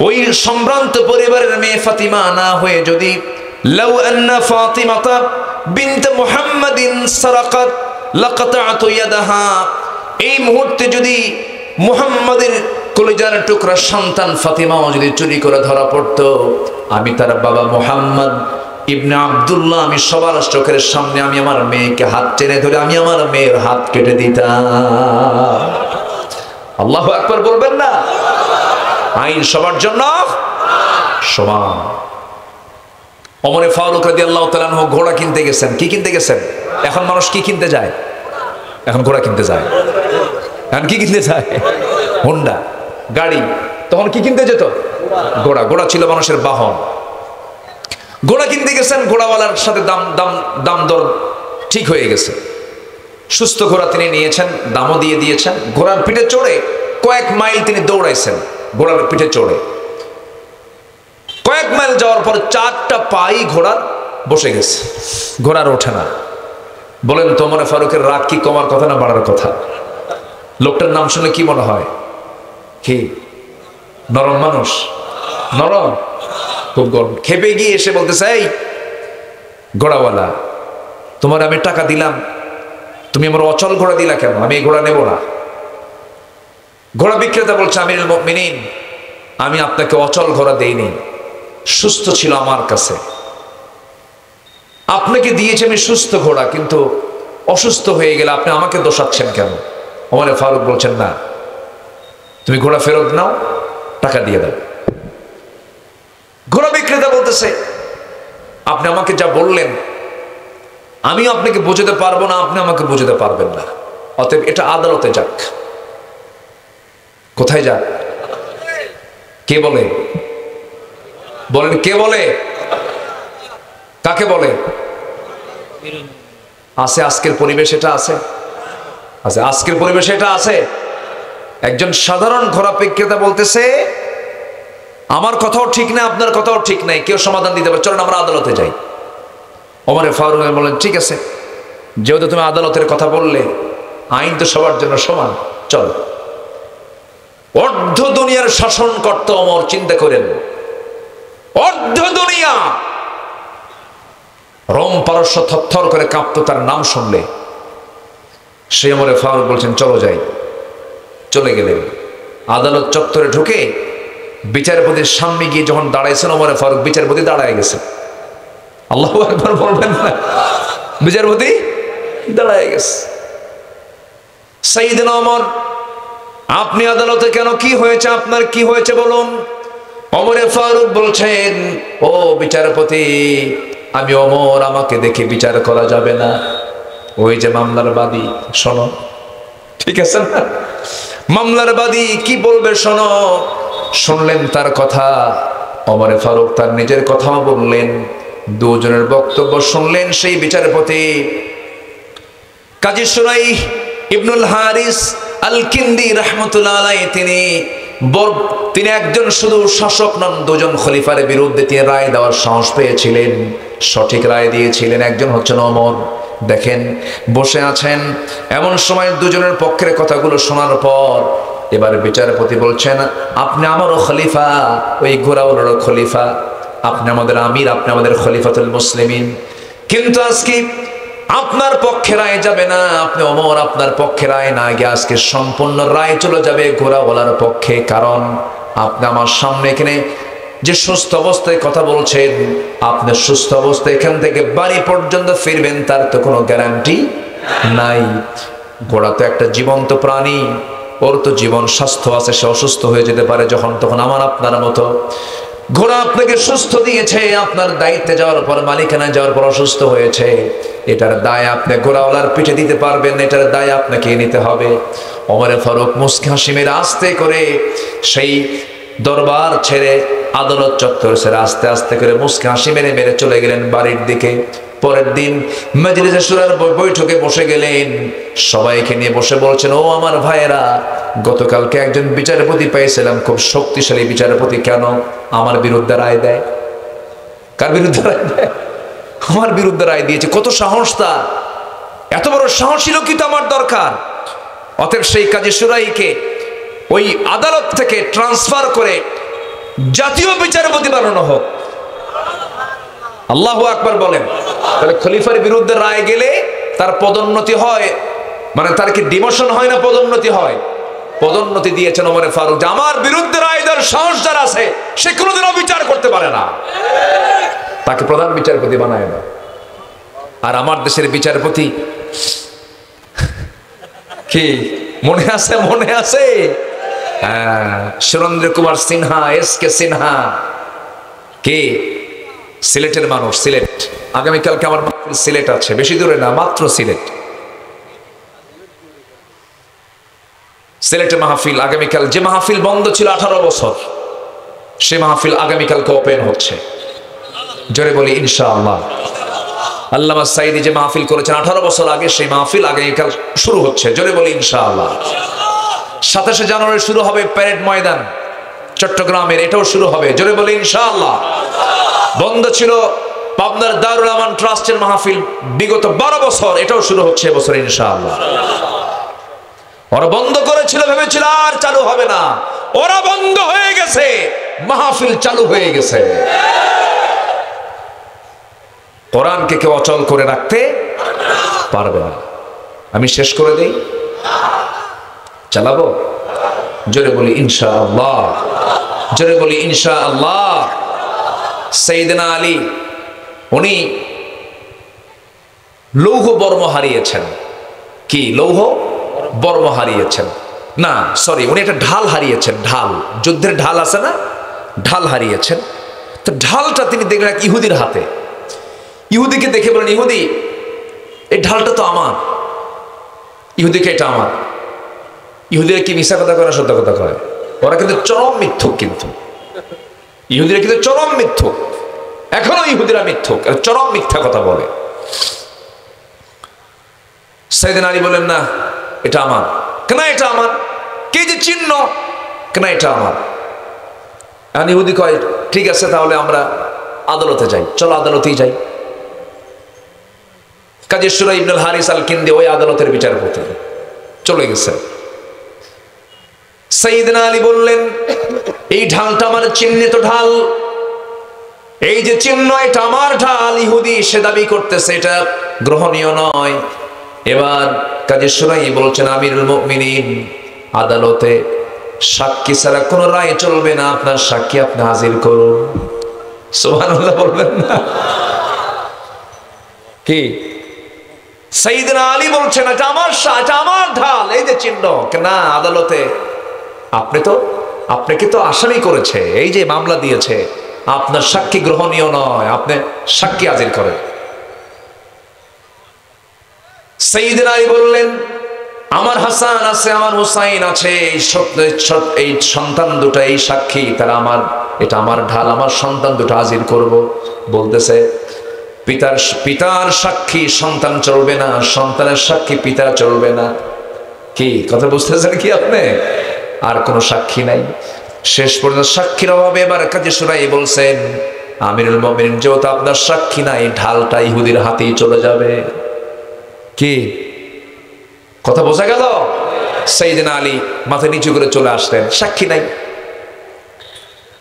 ওই সম্ভ্রান্ত পরিবারের মেয়ে ফাতিমা না হয়ে যদি লাউ আন্না ফাতিমাতা বিনত মুহাম্মাদিন সারাকাত লাকাতাতু ইয়াদাহা, এই মুহূর্তে যদি মুহাম্মাদের কলিজার টুকরা সন্তান ফাতিমাও যদি চুরি করে ধরা পড়তো, আমি তার বাবা মুহাম্মদ ইবনে আব্দুল্লাহ, আমি সবার চোখের সামনে আমি আমার মেয়েকে হাত টেনে ধরে আমি আমার মেয়ের হাত কেটে দিতাম। আল্লাহু আকবার বলবেন না? আইন সবার জন্য সমান। ওমর ফারুক রাদিয়াল্লাহু তাআলা আনহু ঘোড়া কিনতে গেছেন। কি কিনতে গেছেন? এখন মানুষ কি কিনতে যায়? এখন ঘোড়া কিনতে যায়। এখন কি কিনতে যায়? হোন্ডা গাড়ি। তখন কি কিনতে যেত? ঘোড়া। ঘোড়া ছিল মানুষের বাহন। ঘোড়া কিনতে গেছেন, ঘোড়াওয়ালার সাথে দাম দর ঠিক হয়ে গেছে। সুস্থ ঘোড়া তিনি নিয়েছেন, দামও দিয়ে দিয়েছেন। ঘোড়ার পিঠে চড়ে কয়েক মাইল তিনি দৌড়াইছেন। ঘোড়ার পিঠে চড়ে কয়েক মাইল যাওয়ার পর 4টা পাই ঘোড়ার বসে গেছে, ঘোড়ার ওঠে না। বলেন তো ওমর ফারুকের রাগ কি কমার কথা না বাড়ার কথা? লোকটার নাম শুনে কি মনে হয়? কি নরম মানুষ? নরম, খুব গরম। খেপে গিয়ে এসে বলতেছে, এই ঘোড়াওয়ালা, তোমার আমি টাকা দিলাম, তুমি আমার অচল ঘোড়া দিলা কেন? আমি এই ঘোড়া নেব না। ঘোড়া বিক্রেতা বলছে, আমিরুল মুমিনিন, আমি আপনাকে অচল ঘোড়া দেইনি, সুস্থ ছিল আমার কাছে, আপনাকে দিয়েছি আমি সুস্থ ঘোড়া, কিন্তু অসুস্থ হয়ে গেলে আপনি আমাকে দোষাচ্ছেন কেন? ওমর ফারুক বলছেন, না, তুমি ঘোড়া ফেরত নাও, টাকা দিয়ে দাও। ঘোড়া বিক্রেতা বলতেছে, আপনি আমাকে যা বললেন আমি আপনাকে বোঝাতে পারবো না, আপনি আমাকে বোঝাতে পারবেন না, অতএব এটা আদালতে যাক। কোথায় যাক? কে বলে? বলেন, কে বলে? কাকে বলে? আছে আজকের পরিবেশ, এটা আছে, আছে আজকের পরিবেশ, এটা আছে। একজন সাধারণ ঘোড়া বিক্রেতা বলতেছে, আমার কথাও ঠিক নাই, আপনার কথাও ঠিক নাই, কেউ সমাধান দিতে পারে, চলেন আমরা আদালতে যাই। ওমর ফারুক বলেন, ঠিক আছে, যেহেতু তুমি আদালতের কথা বললে, আইন তো সবার জন্য সমান, চল। অর্ধ দুনিয়ার শাসন করতে ওমর, চিন্তা করেন, অর্ধ দুনিয়া, রোম পারস্য থরথর করে কাঁপতো তার নাম শুনলে। সে ওমর ফারুক বলছেন, চলো যাই। চলে গেলেন। আদালত চত্বরে ঢুকে বিচারপতির সামনে গিয়ে যখন দাঁড়াইছেন ওমর ফারুক, বিচারপতি দাঁড়ায় গেছে। আল্লাহু আকবার বলবেন না? বিচারপতি দাঁড়ায় গেছে। সাইয়েদনা ওমর, আপনি আদালতে কেন? কি হয়েছে আপনার? কি হয়েছে বলুন। ওমর ফারুক বলছেন, ও বিচারপতি, আমি ওমর, আমাকে দেখে বিচার করা যাবে না। ওই যে মামলার বাদী, শোনো, ঠিক আছে না? মামলার বাদী কি বলবে শোনো। শুনলেন তার কথা। ওমর ফারুক তার নিজের কথাও বললেন, দুজনের বক্তব্য শুনলেন। সেই বিচারপতি কাজী শুরাইহ ইবনুল হারিস আল কিন্দি রাহমাতুল্লাহ আলাইহি, তিনি একজন শুধু শাসক নন, দুজন খলিফার বিরুদ্ধে তিনি রায় দেওয়ার সাহস পেয়েছিলেন, সঠিক রায় দিয়েছিলেন। একজন হচ্ছেন ওমর। দেখেন, বসে আছেন, এমন সময় দুজনের পক্ষের কথাগুলো শোনার পর এবার বিচারপতি বলছেন, আপনি আমারও খলিফা, ওই ঘোড়াওয়ালারও খলিফা, আপনি আমাদের আমির, আপনি আমাদের খলিফাতুল মুসলিমিন, কিন্তু আজকে আপনার পক্ষে রায় যাবে না। আপনি ওমর, আপনার পক্ষে রায় না গিয়ে আজকে সম্পূর্ণ রায় চলে যাবে ঘোড়াওয়ালার পক্ষে। কারণ আপনি আমার সামনে এখানে যে সুস্থ অবস্থায় কথা বলছেন, আপনি সুস্থ অবস্থায় এখান থেকে বাড়ি পর্যন্ত ফিরবেন তার তো কোনো গ্যারান্টি নাই। ঘোড়া তো একটা জীবন্ত প্রাণী, ওর তো জীবন স্বাস্থ্য আছে, সে অসুস্থ হয়ে যেতে পারে যখন তখন, আমার আপনার মতো। ঘোড়া আপনাকে সুস্থ দিয়েছে, আপনার দায়িত্বে যাওয়ার পর, মালিকানায় যাওয়ার পর অসুস্থ হয়েছে, এটার দায় আপনি ঘোড়াওয়ালার পিঠে দিতে পারবেন, এটার দায় আপনাকে নিতে হবে। ওমর ফারুক মুস্কি হাসি মেরে আস্তে করে সেই দরবার ছেড়ে, আদালত চত্বর ছেড়ে আস্তে আস্তে করে মুস্কি হাসি মেরে মেরে চলে গেলেন বাড়ির দিকে। পরের দিন মজলিসে শুরার বৈঠকে বসে গেলেন, সবাইকে নিয়ে বসে বলছেন, ও আমার ভাইয়েরা, গতকালকে একজন বিচারপতি পেয়েছিলাম, খুব শক্তিশালী বিচারপতি, কেন আমার বিরুদ্ধে রায় দেয়? কার বিরুদ্ধে রায় দেয়? আমার বিরুদ্ধে রায় দিয়েছে। কত সাহস তার! এত বড় সাহসী লোকই তো আমার দরকার। অতএব সেই কাজী শুরাইকে ওই আদালত থেকে ট্রান্সফার করে জাতীয় বিচারপতি বানানো হোক। আল্লাহু আকবার বলেন। তাহলে খলিফার বিরুদ্ধে রায় গেলে তার পদোন্নতি হয়, মানে তার কি ডিমোশন হয় না পদোন্নতি হয়? পদোন্নতি দিয়েছেন ওমর ফারুক, যে আমার বিরুদ্ধে রায় দেওয়ার সাহস যার আছে সে কোনোদিনও বিচার করতে পারে না, তাকে প্রধান বিচারপতি বানায় না। আর আমার দেশের বিচারপতি কি মনে আছে? মনে আছে? সুরেন্দ্র কুমার সিনহা, এসকে সিনহা, কে? সিলেটের মানুষ, সিলেট। আগামীকালকে আমার সিলেট আছে, বেশি দূরে না, মাত্র সিলেট। সিলেটে মাহফিল আগামীকাল, যে মাহফিল বন্ধ ছিল 18 বছর, সে মাহফিল আগামীকালকে ওপেন হচ্ছে। জোরে বলি ইনশাআল্লাহ। আল্লামা সাইদি যে মাহফিল করেছেন 18 বছর আগে, সেই মাহফিল আগামীকাল শুরু হচ্ছে। জোরে বলি ইনশাআল্লাহ। 27শে জানুয়ারি শুরু হবে প্যারেড ময়দান চট্টগ্রামের, এটাও শুরু হবে। জোরে বলি ইনশাআল্লাহ। বন্ধ ছিল পাবনার দারুল আমান ট্রাস্টের মাহফিল বিগত 12 বছর, এটাও শুরু হচ্ছে এবছর ইনশাআল্লাহ। ওরা বন্ধ করেছিল, ভেবেছিল আর চালু হবে না, ওরা বন্ধ হয়ে গেছে, মাহফিল চালু হয়ে গেছে। কোরআনকে কেউ অচল করে রাখতে পারবে না। আমি শেষ করে দেই, চালাবো? জোরে বলি ইনশাআল্লাহ, জোরে বলি ইনশাআল্লাহ। সাইয়েদনা আলী উনি লৌহ বর্ম হারিয়েছেন। কি লৌহ বর্ম হারিয়েছেন? না সরি, উনি একটা ঢাল হারিয়েছেন। ঢাল, যুদ্ধের ঢাল আছে না, ঢাল হারিয়েছেন। তো ঢালটা তিনি দেখলেন এক ইহুদির হাতে। ইহুদিকে দেখে বলেন, ইহুদি এই ঢালটা তো আমার। ইহুদিকে এটা আমার। ইহুদিরা কি মিথ্যা কথা কয় না সত্য কথা কয়? ওরা কিন্তু চরম মিথ্যুক। কিন্তু ইহুদিরা কিন্তু চরম মিথ্যুক, এখনো ইহুদিরা মিথ্যুক, চরম মিথ্যা কথা বলে। সাইয়েদনা আলী বলেন, না এটা আমার। কেন এটা আমার? কে যে চিহ্ন, কেন এটা আমার? এখন ইহুদি কয়, ঠিক আছে তাহলে আমরা আদালতে যাই, চলো আদালতেই যাই। কাজী সুরাই ইবনুল হারিস আল কিন্দি ওই আদালতের বিচারপতি চলে গেছে। সাইয়েদনা আলী বললেন, এই ঢালটা আমার চিহ্নিত ঢাল, এই যে চিহ্ন এটা আমার ঢাল। ইহুদি সে দাবি করতেছে, এটা গ্রহণীয় নয়। এবার কাজী সুরাই বলছেন, আমিরুল মুমিনিন আদালতে সাক্ষী ছাড়া কোনো রায় চলবে না, আপনার সাক্ষী আপনি হাজির করুন। সুবহানাল্লাহ বলবেন না? কি সাইয়েদনা আলী বলছেন, এটা আমার এটা আমার ঢাল, এই যে চিহ্ন। না আদালতে আপনাকে তো আসামি করেছে, এই যে মামলা দিয়েছে, আপনার সাক্ষী গ্রহণীয় নয়, আপনি সাক্ষী হাজির করেন। সাইয়েদনা আলী বললেন, আমার হাসান আছে, আমার হুসাইন আছে, এই সন্তান দুটো এই সাক্ষী, তারা আমার, এটা আমার ঢাল, আমার সন্তান দুটো হাজির করব। বলতেছে, পিতার সাক্ষী সন্তান চলবে না, সন্তানের সাক্ষী পিতা চলবে না। কি কথা বুঝতেছেন কি আপনি? আর কোনো সাক্ষী নাই। শেষ পর্যন্ত সাক্ষীর অভাবে এবার কাজী সুরাই বলছেন, আমিরুল মুমিনিন যেহেতু আপনার সাক্ষী নাই, ঢালটা ইহুদির হাতেই চলে যাবে। কি কথা বোঝা গেল? সাইয়েদনা আলী মাথা নিচু করে চলে আসলেন, সাক্ষী নাই।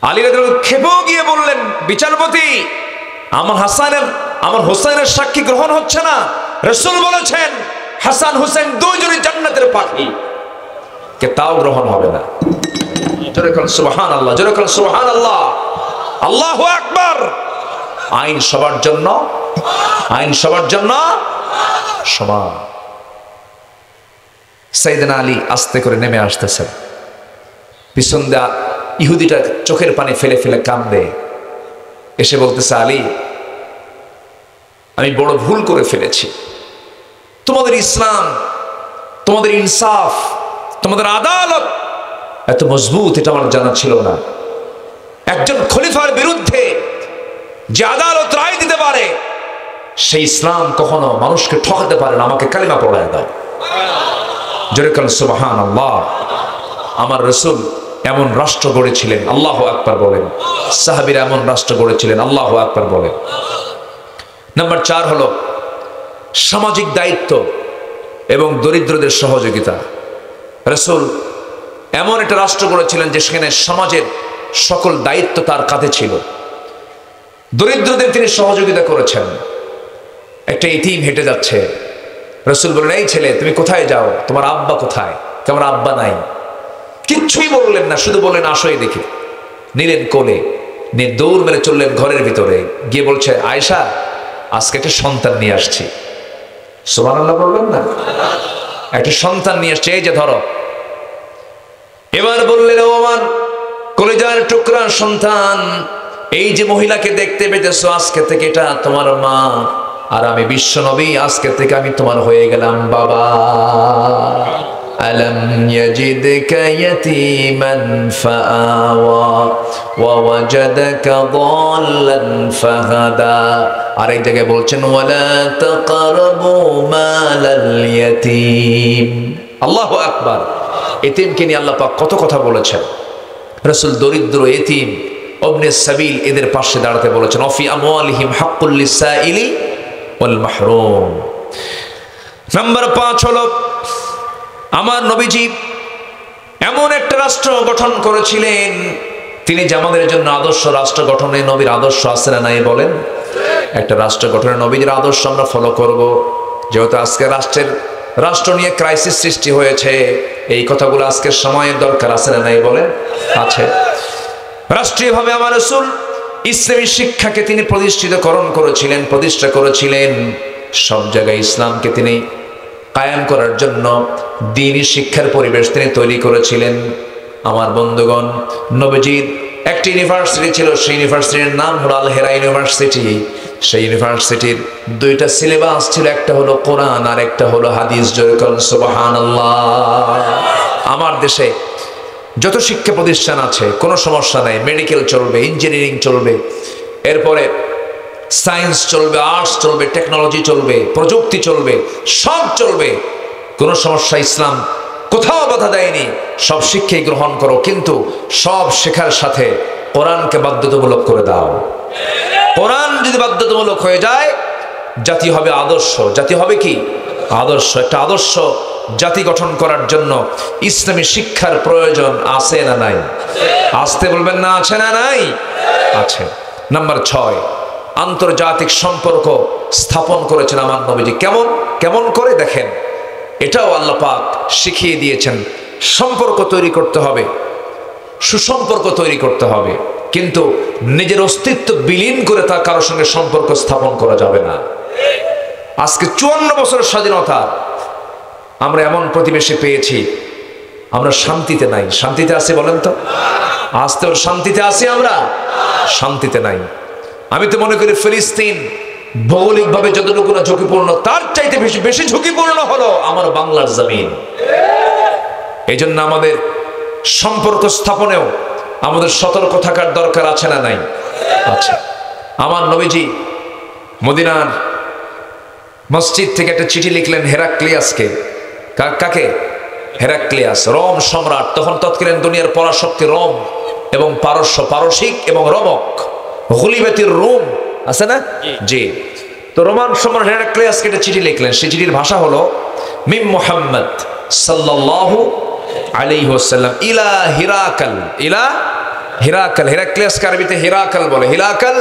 আলী রাদিয়াল্লাহু খেপেও গিয়ে বললেন, বিচারপতি আমার হোসেনের সাক্ষী গ্রহণ হচ্ছে না। রাসূল বলেছেন হাসান হোসেন দুইজনই জান্নাতের পাখি, কে তাও গ্রহণ হবে না। জোরে বলেন সুবহানাল্লাহ, জোরে বলেন সুবহানাল্লাহ, আল্লাহু আকবার। আইন সবার জন্য, আইন সবার জন্য সমান। সাইয়েদনা আলী আস্তে করে নেমে আসতেছেন, পিছন দা ইহুদিটা চোখের পানি ফেলে ফেলে কান্দে। এসে বলতেছে, আলী আমি বড় ভুল করে ফেলেছি। তোমাদের ইসলাম, তোমাদের ইনসাফ, তোমাদের আদালত এত মজবুত এটা আমার জানা ছিল না। একজন খলিফার বিরুদ্ধে যে আদালত রায় দিতে পারে, সেই ইসলাম কখনো মানুষকে ঠকাতে পারে না। আমাকে কালিমা পড়ায় দাও। জোরে বলেন সুবহানাল্লাহ। আমার রাসূল এমন রাষ্ট্র গড়েছিলেন, আল্লাহু আকবার বলেন। সাহাবীরা এমন রাষ্ট্র গড়েছিলেন, আল্লাহু আকবার বলেন। নাম্বার 4 হলো সামাজিক দায়িত্ব এবং দরিদ্রদের সহযোগিতা। রাসূল এমন একটা রাষ্ট্র গড়েছিলেন যে সেখানে সমাজের সকল দায়িত্ব তার কাঁধে ছিল। দরিদ্রদের তিনি সহযোগিতা করেছেন। একটা ইতিম হেঁটে যাচ্ছে, রাসূল বললেন, এই ছেলে তুমি কোথায় যাও, তোমার আব্বা কোথায়? তোমার আব্বা নাই। কিচ্ছুই বললেন না, শুধু বললেন আসো এদিকে। নিলেন কোলে, নিয়ে দৌড় মেরে চললেন ঘরের ভিতরে, গিয়ে বলছে, আয়েশা আজকে একটা সন্তান নিয়ে আসছি। সুবহানাল্লাহ বলবেন না? একটা সন্তান নিয়ে আসছে, এই যে ধরো। এবার বললেন, ও আমার কলিজার টুকরা সন্তান, এই যে মহিলাকে দেখতে পেতেছো, আজকে থেকে এটা তোমার মা, আর আমি বিশ্ব নবী, আজকে থেকে আমি তোমার হয়ে গেলাম বাবা। আলম ইয়াজিদকা ইয়াতীমান ফাআওয়া ওয়া ওয়াজাদাকা দাল্লান ফাহাদা। আর এই জায়গায় বলছেন, ওয়ালা তাকরাবু মালাল ইয়াতীম। আল্লাহু আকবার। এতিমকে নিয়ে আল্লাহ পাক কত কথা বলেছেন। রাসূল দরিদ্র, এতিম, ইবনে সাবিল এদের পাশে দাঁড়াতে বলেছেন। অফি আমওয়ালিহিম হাক্কুল লিসাইলি ওয়াল মাহরুম। নাম্বার 5 হলো আমার নবীজি এমন একটা রাষ্ট্র গঠন করেছিলেন, তিনি যে আমাদের জন্য আদর্শ রাষ্ট্র গঠনে নবীর আদর্শ আছে না নাই বলেন? একটা রাষ্ট্র গঠনে নবীর আদর্শ আমরা ফলো করব। যেহেতু আজকে রাষ্ট্রের রাষ্ট্র নিয়ে ক্রাইসিস সৃষ্টি হয়েছে। এই কথাগুলো আজকের সময়ের দরকার আছে না নাই বলেন? আছে। রাষ্ট্রীয়ভাবে আমার রাসূল ইসলামী শিক্ষাকে তিনি প্রতিষ্ঠা করেছিলেন। সব জায়গায় ইসলামকে তিনি কায়েম করার জন্য দ্বীনি শিক্ষার পরিবেশ তিনি তৈরি করেছিলেন। আমার বন্ধুগণ, নবীজির একটি ইউনিভার্সিটি ছিল, সেই ইউনিভার্সিটির নাম হলো আল হেরা ইউনিভার্সিটি। সেই ইউনিভার্সিটির দুইটা সিলেবাস ছিল, একটা হলো কোরআন আর একটা হলো হাদিস। জয় করুন সুবহানাল্লাহ। আমার দেশে যত শিক্ষা প্রতিষ্ঠান আছে কোনো সমস্যা নাই, মেডিকেল চলবে, ইঞ্জিনিয়ারিং চলবে, এরপরে সায়েন্স চলবে, আর্টস চলবে, টেকনোলজি চলবে, প্রযুক্তি চলবে, সব চলবে, কোনো সমস্যা। ইসলাম কোথাও বাধা দেয়নি, সব শিক্ষাই গ্রহণ করো, কিন্তু সব শেখার সাথে কোরআনকে বাধ্যতামূলক করে দাও। কোরআন যদি বাধ্যতামূলক হয়ে যায়, জাতি হবে আদর্শ। জাতি হবে কি? আদর্শ। একটা আদর্শ জাতি গঠন করার জন্য ইসলামী শিক্ষার প্রয়োজন আছে না নাই? আসতে বলবেন না, আছে না নাই? আছে। নাম্বার 6, আন্তর্জাতিক সম্পর্ক স্থাপন করেছেন আমার নবীজি। কেমন করে দেখেন, এটাও আল্লাহ পাক শিখিয়ে দিয়েছেন। সম্পর্ক তৈরি করতে হবে, সুসম্পর্ক তৈরি করতে হবে, কিন্তু নিজের অস্তিত্ব বিলীন করে তা কারোর সঙ্গে সম্পর্ক স্থাপন করা যাবে না। আজকে 54 বছরের স্বাধীনতা, আমরা এমন প্রতিবেশী পেয়েছি, আমরা শান্তিতে নাই। শান্তিতে আছি বলেন তো? আজকে শান্তিতে আছি আমরা? শান্তিতে নাই। আমি তো মনে করি ফিলিস্তিন ভৌগোলিকভাবে যতটুকু না ঝুঁকিপূর্ণ, তার চাইতে বেশি ঝুঁকিপূর্ণ হলো আমার বাংলার জমিন। এই জন্য আমাদের সম্পর্ক স্থাপনেও আমাদের সতর্ক থাকার দরকার আছে না নাই? আছে। আমার নবীজি মদিনার মসজিদ থেকে একটা চিঠি লিখলেন হেরাক্লিয়াসকে। কাকে? হেরাক্লিয়াস, রোম সম্রাট। তখন তৎকালীন দুনিয়ার পরাশক্তি রোম এবং পারস্য, পারসিক এবং রোমক, গুলিবাতির রোম আছে না? জি। তো রোমান সম্রাট হেরাক্লিয়াসকে একটা চিঠি লিখলেন। সেই চিঠির ভাষা হলো মিম মুহাম্মদ সাল্লাল্লাহু আলাইহি ওয়াসাল্লাম ইলা হিরাকাল। ইলা হিরাকাল। হেরাক্লিয়াসকে আরবিতে হিরাকাল বলে। হিরাকাল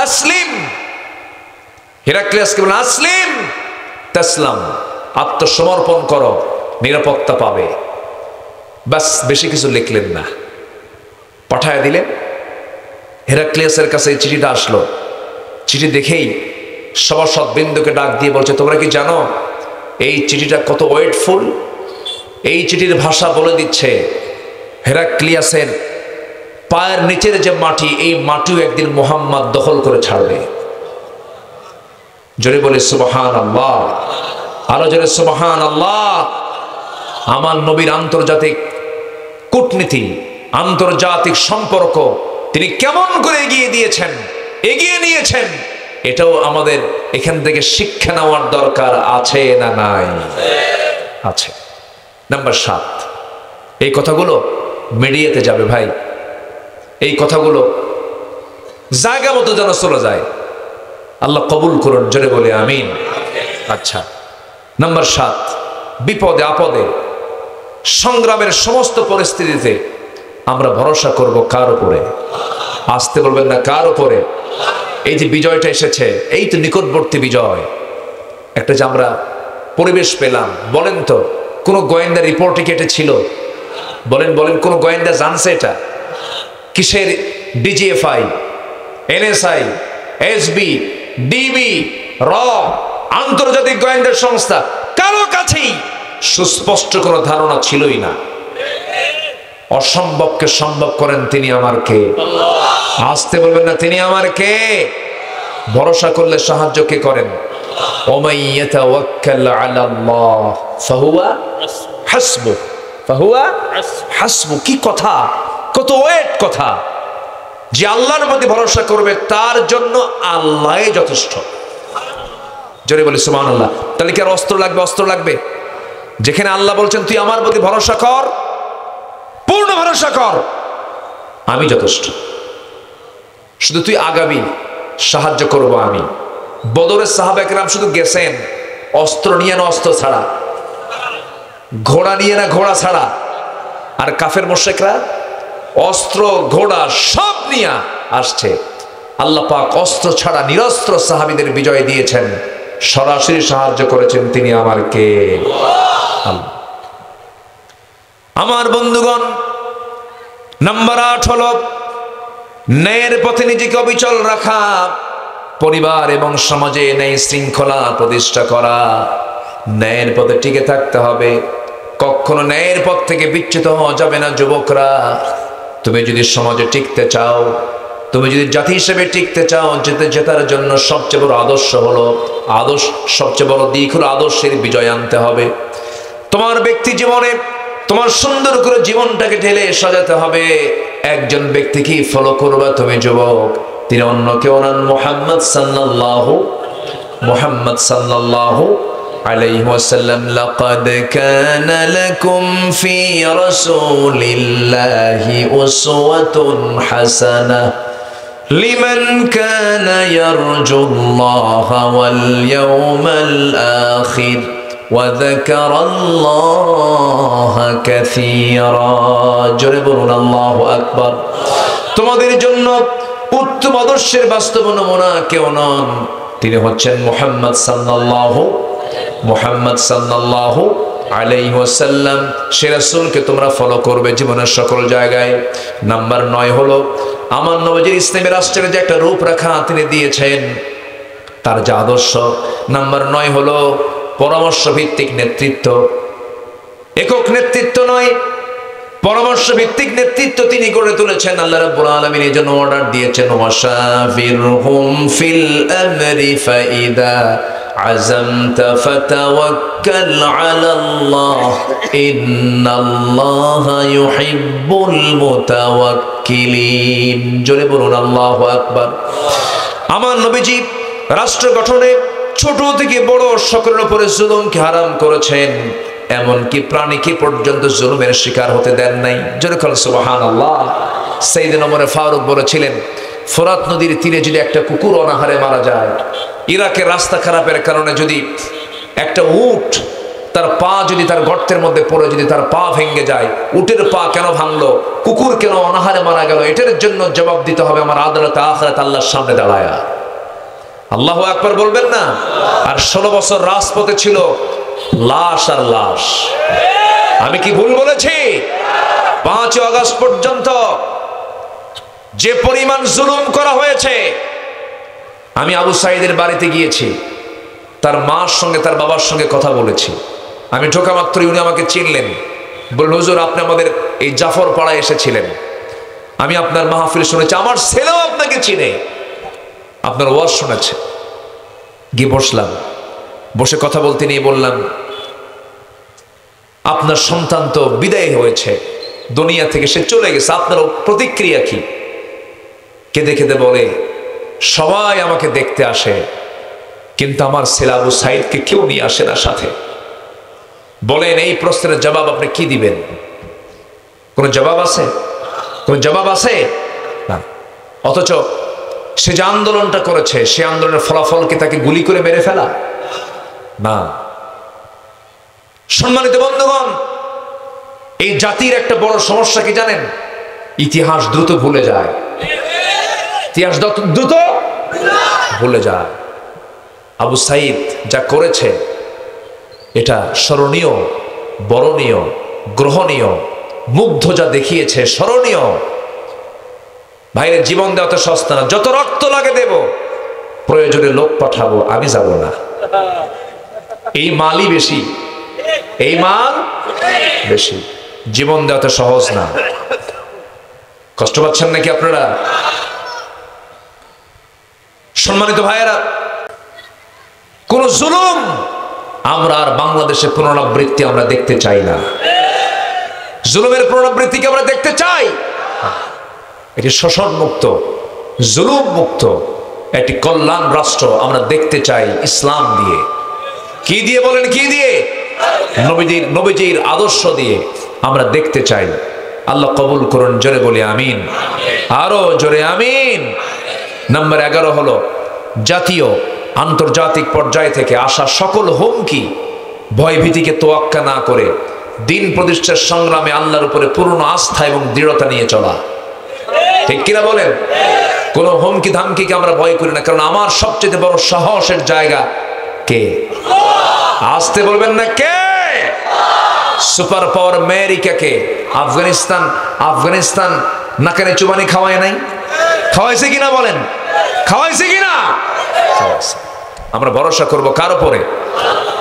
আসলিম। হেরাক্লিয়াসকে বলে আসলিম তাসলাম, আত্মসমর্পণ করো, নিরাপত্তা পাবে। বাস, বেশি কিছু লিখলেন না, পাঠায় দিলেন। হেরাক্লিয়াসের কাছে এই চিঠিটা আসলো। চিঠি দেখেই সভাসদবৃন্দকে ডাক দিয়ে বলছে, তোমরা কি জানো এই চিঠিটা কত ওয়েটফুল? এই চিঠির ভাষা বলে দিচ্ছে হেরাক্লিয়াসের পায়ের নিচের যে মাটি, এই মাটিও একদিন মুহাম্মদ দখল করে ছাড়বে। জোরে বলে সুবহানাল্লাহ। আরো জোরে সুবহানাল্লাহ। আমার নবীর আন্তর্জাতিক কূটনীতি, আন্তর্জাতিক সম্পর্ক তিনি কেমন করে এগিয়ে নিয়েছেন, এটাও আমাদের এখান থেকে শিক্ষা নেওয়ার দরকার আছে না নাই? আছে। নাম্বার 7, এই কথাগুলো মিডিয়াতে যাবে ভাই। এই কথাগুলো জায়গা মতো যেন চলে যায়। আল্লাহ কবুল করুন, জোরে বলে আমিন। আচ্ছা, নাম্বার 7, বিপদে আপদে সংগ্রামের সমস্ত পরিস্থিতিতে আমরা ভরসা করব কার উপরে? আসতে বলবেন না, কার উপরে? এই যে বিজয়টা এসেছে, এই তো নিকটবর্তী বিজয়, একটা যে আমরা পরিবেশ পেলাম। বলেন তো, কোন গোয়েন্দা রিপোর্টে কেটে ছিল? বলেন কোন গোয়েন্দা জানছে এটা? কিসের ডিজিএফআই, এনএসআই, এসবি, ডিবি, র, আন্তর্জাতিক গোয়েন্দা সংস্থা, কারো কাছেই সুস্পষ্ট কোনো ধারণা ছিলই না। অসম্ভবকে সম্ভব করেন তিনি আমার কে? আসতে বলবেন না, তিনি আমার কে? ভরসা করলে সাহায্য কে করেন? ওমাই ইয়াতাওয়াক্কাল আলাল্লাহ ফাহুয়া হাসবুহ। ফাহুয়া হাসবুহ। কি কথা, কত ওয়েট কথা! যে আল্লাহর প্রতি ভরসা করবে তার জন্য আল্লাহই যথেষ্ট। জোরে বলি সুবহানাল্লাহ। তাহলে কি আর অস্ত্র লাগবে? অস্ত্র লাগবে? যেখানে আল্লাহ বলছেন তুই আমার প্রতি ভরসা কর, পূর্ণ ভরসা কর, আমি যথেষ্ট, শুধু তুই আগাবি, সাহায্য করব আমি। বদরের সাহাবায়ে কেরাম শুধু গেছেন অস্ত্র নিয়ে না অস্ত্র ছাড়া, ঘোড়া নিয়ে না ঘোড়া ছাড়া। আর কাফের মুশরিকরা অস্ত্র ঘোড়া সব নিয়ে আসছে। আল্লাহ পাক অস্ত্র ছাড়া নিরস্ত্র সাহাবীদের বিজয় দিয়েছেন। সরাসরি সাহায্য করেছেন তিনি আমার কে? আল্লাহ। আমার বন্ধুগণ, নাম্বার 8 হলো ন্যায়ের পথে নিজেকে অবিচল রাখা, পরিবার এবং সমাজে ন্যায় শৃঙ্খলা প্রতিষ্ঠা করা। ন্যায়ের পথে টিকে থাকতে হবে, কখনো ন্যায়ের পথ থেকে বিচ্যুত হওয়া যাবে না। যুবকরা, তুমি যদি সমাজে টিকতে চাও, তুমি যদি জাতি হিসেবে টিকতে চাও, জেতার জন্য সবচেয়ে বড় আদর্শ হলো সবচেয়ে বড় দিক হলো আদর্শের বিজয় আনতে হবে। তোমার ব্যক্তি জীবনে তোমার সুন্দর করে জীবনটাকে ঢেলে সাজাতে হবে। একজন ব্যক্তিকে ফলো করবা তুমি যুবক, তিনি অন্য কেউ নন, মুহাম্মদ সাল্লাল্লাহু আলাইহি ওয়াসাল্লাম। লাকাদ কানা লাকুম ফি রাসূলিল্লাহি উসওয়াতুন হাসানাহ লিমান কানা ইয়ারজুল্লাহা ওয়াল ইয়াওমাল আখির ওয়া যাকারাল্লাহা কাসীরা। জোরে বলুন আল্লাহু আকবার। তোমাদের জন্য উত্তম আদর্শের বাস্তব নমুনা কেউ নন, তিনি হচ্ছেন মুহাম্মদ সাল্লাল্লাহু আলাইহি ওয়াসাল্লাম। সে রাসূলকে তোমরা ফলো করবে জীবনের সকল জায়গায়। নাম্বার 9 হলো আমার নবীজির ইসলামী রাষ্ট্রের যে একটা রূপরেখা তিনি দিয়েছেন, তার যে আদর্শ। নাম্বার 9 হলো পরামর্শ ভিত্তিক নেতৃত্ব। একক নেতৃত্ব নয়, পরামর্শ ভিত্তিক নেতৃত্ব তিনি গড়ে তুলেছেন। আল্লাহ রাব্বুল আলামিন এই জন্য অর্ডার দিয়েছেন, ওয়াশাফিরহুম ফিল আমরি ফাইদা আযামতা ফাতাওয়াক্কাল আলাল্লাহ ইন্নাল্লাহা ইউহিব্বুল মুতাওয়াক্কিলিন। জোরে বলুন আল্লাহু আকবার। আমার নবীজি রাষ্ট্র গঠনে ছোট থেকে বড় সকলের উপরে জুলুমকে হারাম করেছেন, এমনকি প্রাণীকে পর্যন্ত জুলুমের শিকার হতে দেন নাই। জোরে বলুন সুবহানাল্লাহ। সাইয়েদনা ওমর ফারুক বলেছিলেন, ফোরাত নদীর তীরে যদি একটা কুকুর অনাহারে মারা যায়, ইরাকের রাস্তা খারাপের কারণে যদি একটা উট তার পা যদি তার গর্তের মধ্যে পড়ে যদি তার পা ভেঙে যায়, উটের পা কেন ভাঙলো, কুকুর কেন অনাহারে মারা গেল, এটার জন্য জবাব দিতে হবে আমার আদালতে আখিরাতে আল্লাহর সামনে দাঁড়ায়া। আল্লাহু আকবার বলবেন না? আর 16 বছর রাজপথে ছিল লাশ আর লাশ। আমি কি ভুল বলেছি? 5 আগস্ট পর্যন্ত যে পরিমাণ জুলুম করা হয়েছে, আমি আবু সাইদের বাড়িতে গিয়েছি, তার মার সঙ্গে তার বাবার সঙ্গে কথা বলেছি। আমি ঢোকা মাত্রই উনি আমাকে চিনলেন, বললেন, হুজুর আপনি আমাদের এই জাফর পাড়ায় এসেছিলেন, আমি আপনার মাহফিল শুনেছি, আমার ছেলেও আপনাকে চিনে, আপনার ওয়াজ শুনেছে। গিয়ে বসলাম, বসে কথা বলতে নিয়ে বললাম, আপনার সন্তান তো বিদায় হয়েছে দুনিয়া থেকে, সে চলে গেছে, আপনার প্রতিক্রিয়া কি? কেঁদে কেঁদে বলে, সবাই আমাকে দেখতে আসে, কিন্তু আমার ছেলে আবু সাইদকে কেউ নিয়ে আসে না সাথে। বলেন এই প্রশ্নের জবাব আপনি কি দিবেন? কোন জবাব আছে? কোন জবাব আছে না। অথচ সে যে আন্দোলনটা করেছে, সে আন্দোলনের ফলাফল কি তাকে গুলি করে মেরে ফেলা? না। সম্মানিত বন্ধুগণ, এই জাতির একটা বড় সমস্যা কি জানেন? ইতিহাস দ্রুত ভুলে যায়। ইতিহাস দ্রুত ভুলে যায়। আবু সাইদ যা করেছে এটা স্মরণীয়, বরণীয়, গ্রহণীয়, মুগ্ধ যা দেখিয়েছে স্মরণীয়। ভাইয়ের জীবন দেওয়া তো সস্তা না, যত রক্ত লাগে দেব, প্রয়োজনে লোক পাঠাবো, আমি যাব না। এই মালই বেশি, এই মাল বেশি। জীবন দেওয়া তো সহজ না। কষ্ট পাচ্ছেন নাকি আপনারা? সম্মানিত ভাইয়েরা, কোন জুলুম আমরা আর বাংলাদেশে পুনরাবৃত্তি আমরা দেখতে চাই না। জুলুমের পুনরাবৃত্তিকে আমরা দেখতে চাই। এটি শোষণ মুক্ত, জুলুম মুক্ত একটি কল্যাণ রাষ্ট্র আমরা দেখতে চাই ইসলাম দিয়ে। কি দিয়ে বলেন? কি দিয়ে? নবীজির আদর্শ দিয়ে আমরা দেখতে চাই। আল্লাহ কবুল করুন। জোরে বলি আমিন। আরো জোরে আমিন। নাম্বার 11 হলো জাতীয় আন্তর্জাতিক পর্যায় থেকে আসা সকল হুমকি, ভয়ভীতিকে তোয়াক্কা না করে দিন প্রতিষ্ঠার সংগ্রামে আল্লাহর উপরে পূর্ণ আস্থা এবং দৃঢ়তা নিয়ে চলা। ঠিক কিনা বলেন? কোন হুমকি ধামকিকে আমরা ভয় করি না, কারণ আমার সবচেয়ে বড় সাহসের জায়গা কে? আসতে বলবেন না কে? সুপার পাওয়ার আমেরিকাকে আফগানিস্তান নাকানে চুবানি খাওয়ায় নাই? খাওয়াইছে কিনা বলেন? খাওয়াইছে কিনা? আমরা ভরসা করব কার উপরে?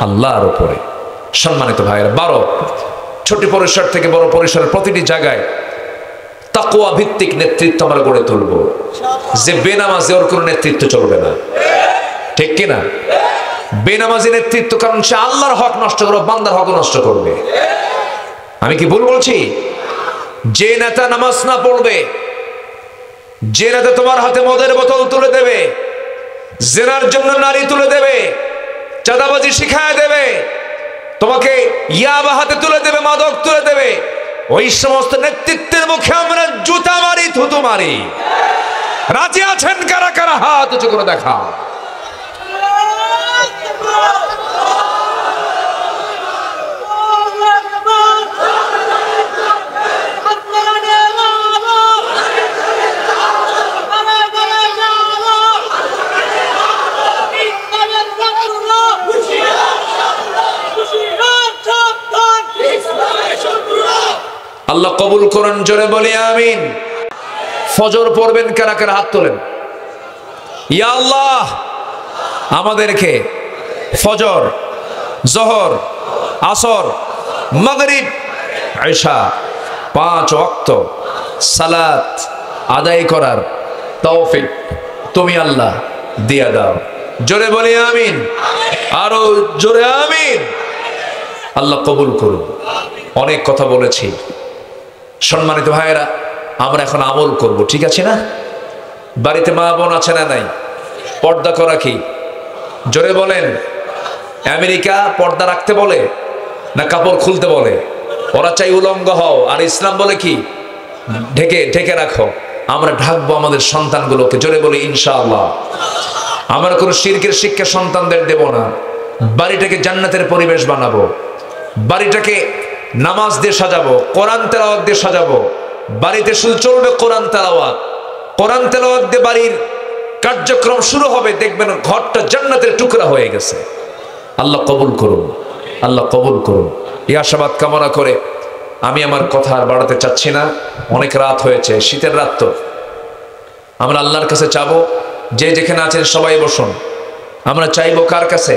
আল্লাহর উপরে। সম্মানিত ভাইয়েরা, ছোট পরিসর থেকে বড় পরিসরের প্রতিটি জায়গায় তাকওয়া ভিত্তিক নেতৃত্ব আমরা গড়ে তুলব, যে বেনামাজি ওর কোনো নেতৃত্ব চলবে না, ঠিক কিনা? বেনামাজি নেতৃত্ব, কারণ সে আল্লাহর হক নষ্ট করবে, বান্দার হক নষ্ট করবে। আমি কি ভুল বলছি? যে নেতা নামাজ না পড়বে, যে নেতা তোমার হাতে মদের বোতল তুলে দেবে, জেনার জন্য নারী তুলে দেবে, চাঁদাবাজি শিখায় দেবে, তোমাকে ইয়াবা হাতে তুলে দেবে, মাদক তুলে দেবে, ওই সমস্ত নেতৃত্বের মুখে আমরা জুতা মারি, থুতু মারি। রাজি আছেন কারা কারা? হাত উঁচু করে দেখা। আল্লাহ কবুল করুন, জোরে বলি আমিন। ফজর পড়বেন কারা কারা? হাত তোলেন। ইয়া আল্লাহ, আমাদেরকে ফজর, জোহর, আসর, মাগরিব, ইশা 5 ওয়াক্ত সালাত আদায় করার তৌফিক তুমি আল্লাহ দিয়া দাও। জোরে বলি আমিন, আরো জোরে আমিন। আল্লাহ কবুল করুন। অনেক কথা বলেছি, সম্মানিত ভাইয়েরা, আমরা এখন আমল করব, ঠিক আছে না? বাড়িতে মা বোন আছে না নাই? পর্দা করা কি? জোরে বলেন। আমেরিকা পর্দা রাখতে বলে না কাপড় খুলতে বলে? ওরা চাই উলঙ্গ হও, আর ইসলাম বলে কি? ঢেকে ঢেকে রাখো। আমরা ঢাকবো আমাদের সন্তানগুলোকে, জোরে বলি ইনশাআল্লাহ। আমরা কোনো শিরকের শিক্ষা সন্তানদের দেব না। বাড়িটাকে জান্নাতের পরিবেশ বানাবো, বাড়িটাকে নামাজ দিয়ে সাজাবো, কোরআন তেলাওয়াত দিয়ে সাজাবো। বাড়িতে শুধু চলবে কোরআন তেলাওয়াত। কোরআন তেলাওয়াত দিয়ে বাড়ির কার্যক্রম শুরু হবে, দেখবেন ঘরটা জান্নাতের টুকরা হয়ে গেছে। আল্লাহ কবুল করুন, আল্লাহ কবুল করুন। এই আশাবাদ কামনা করে আমি আমার কথা আর বাড়াতে চাচ্ছি না, অনেক রাত হয়েছে, শীতের রাত তো। আমরা আল্লাহর কাছে চাবো, যে যেখানে আছেন সবাই বসুন। আমরা চাইবো কার কাছে?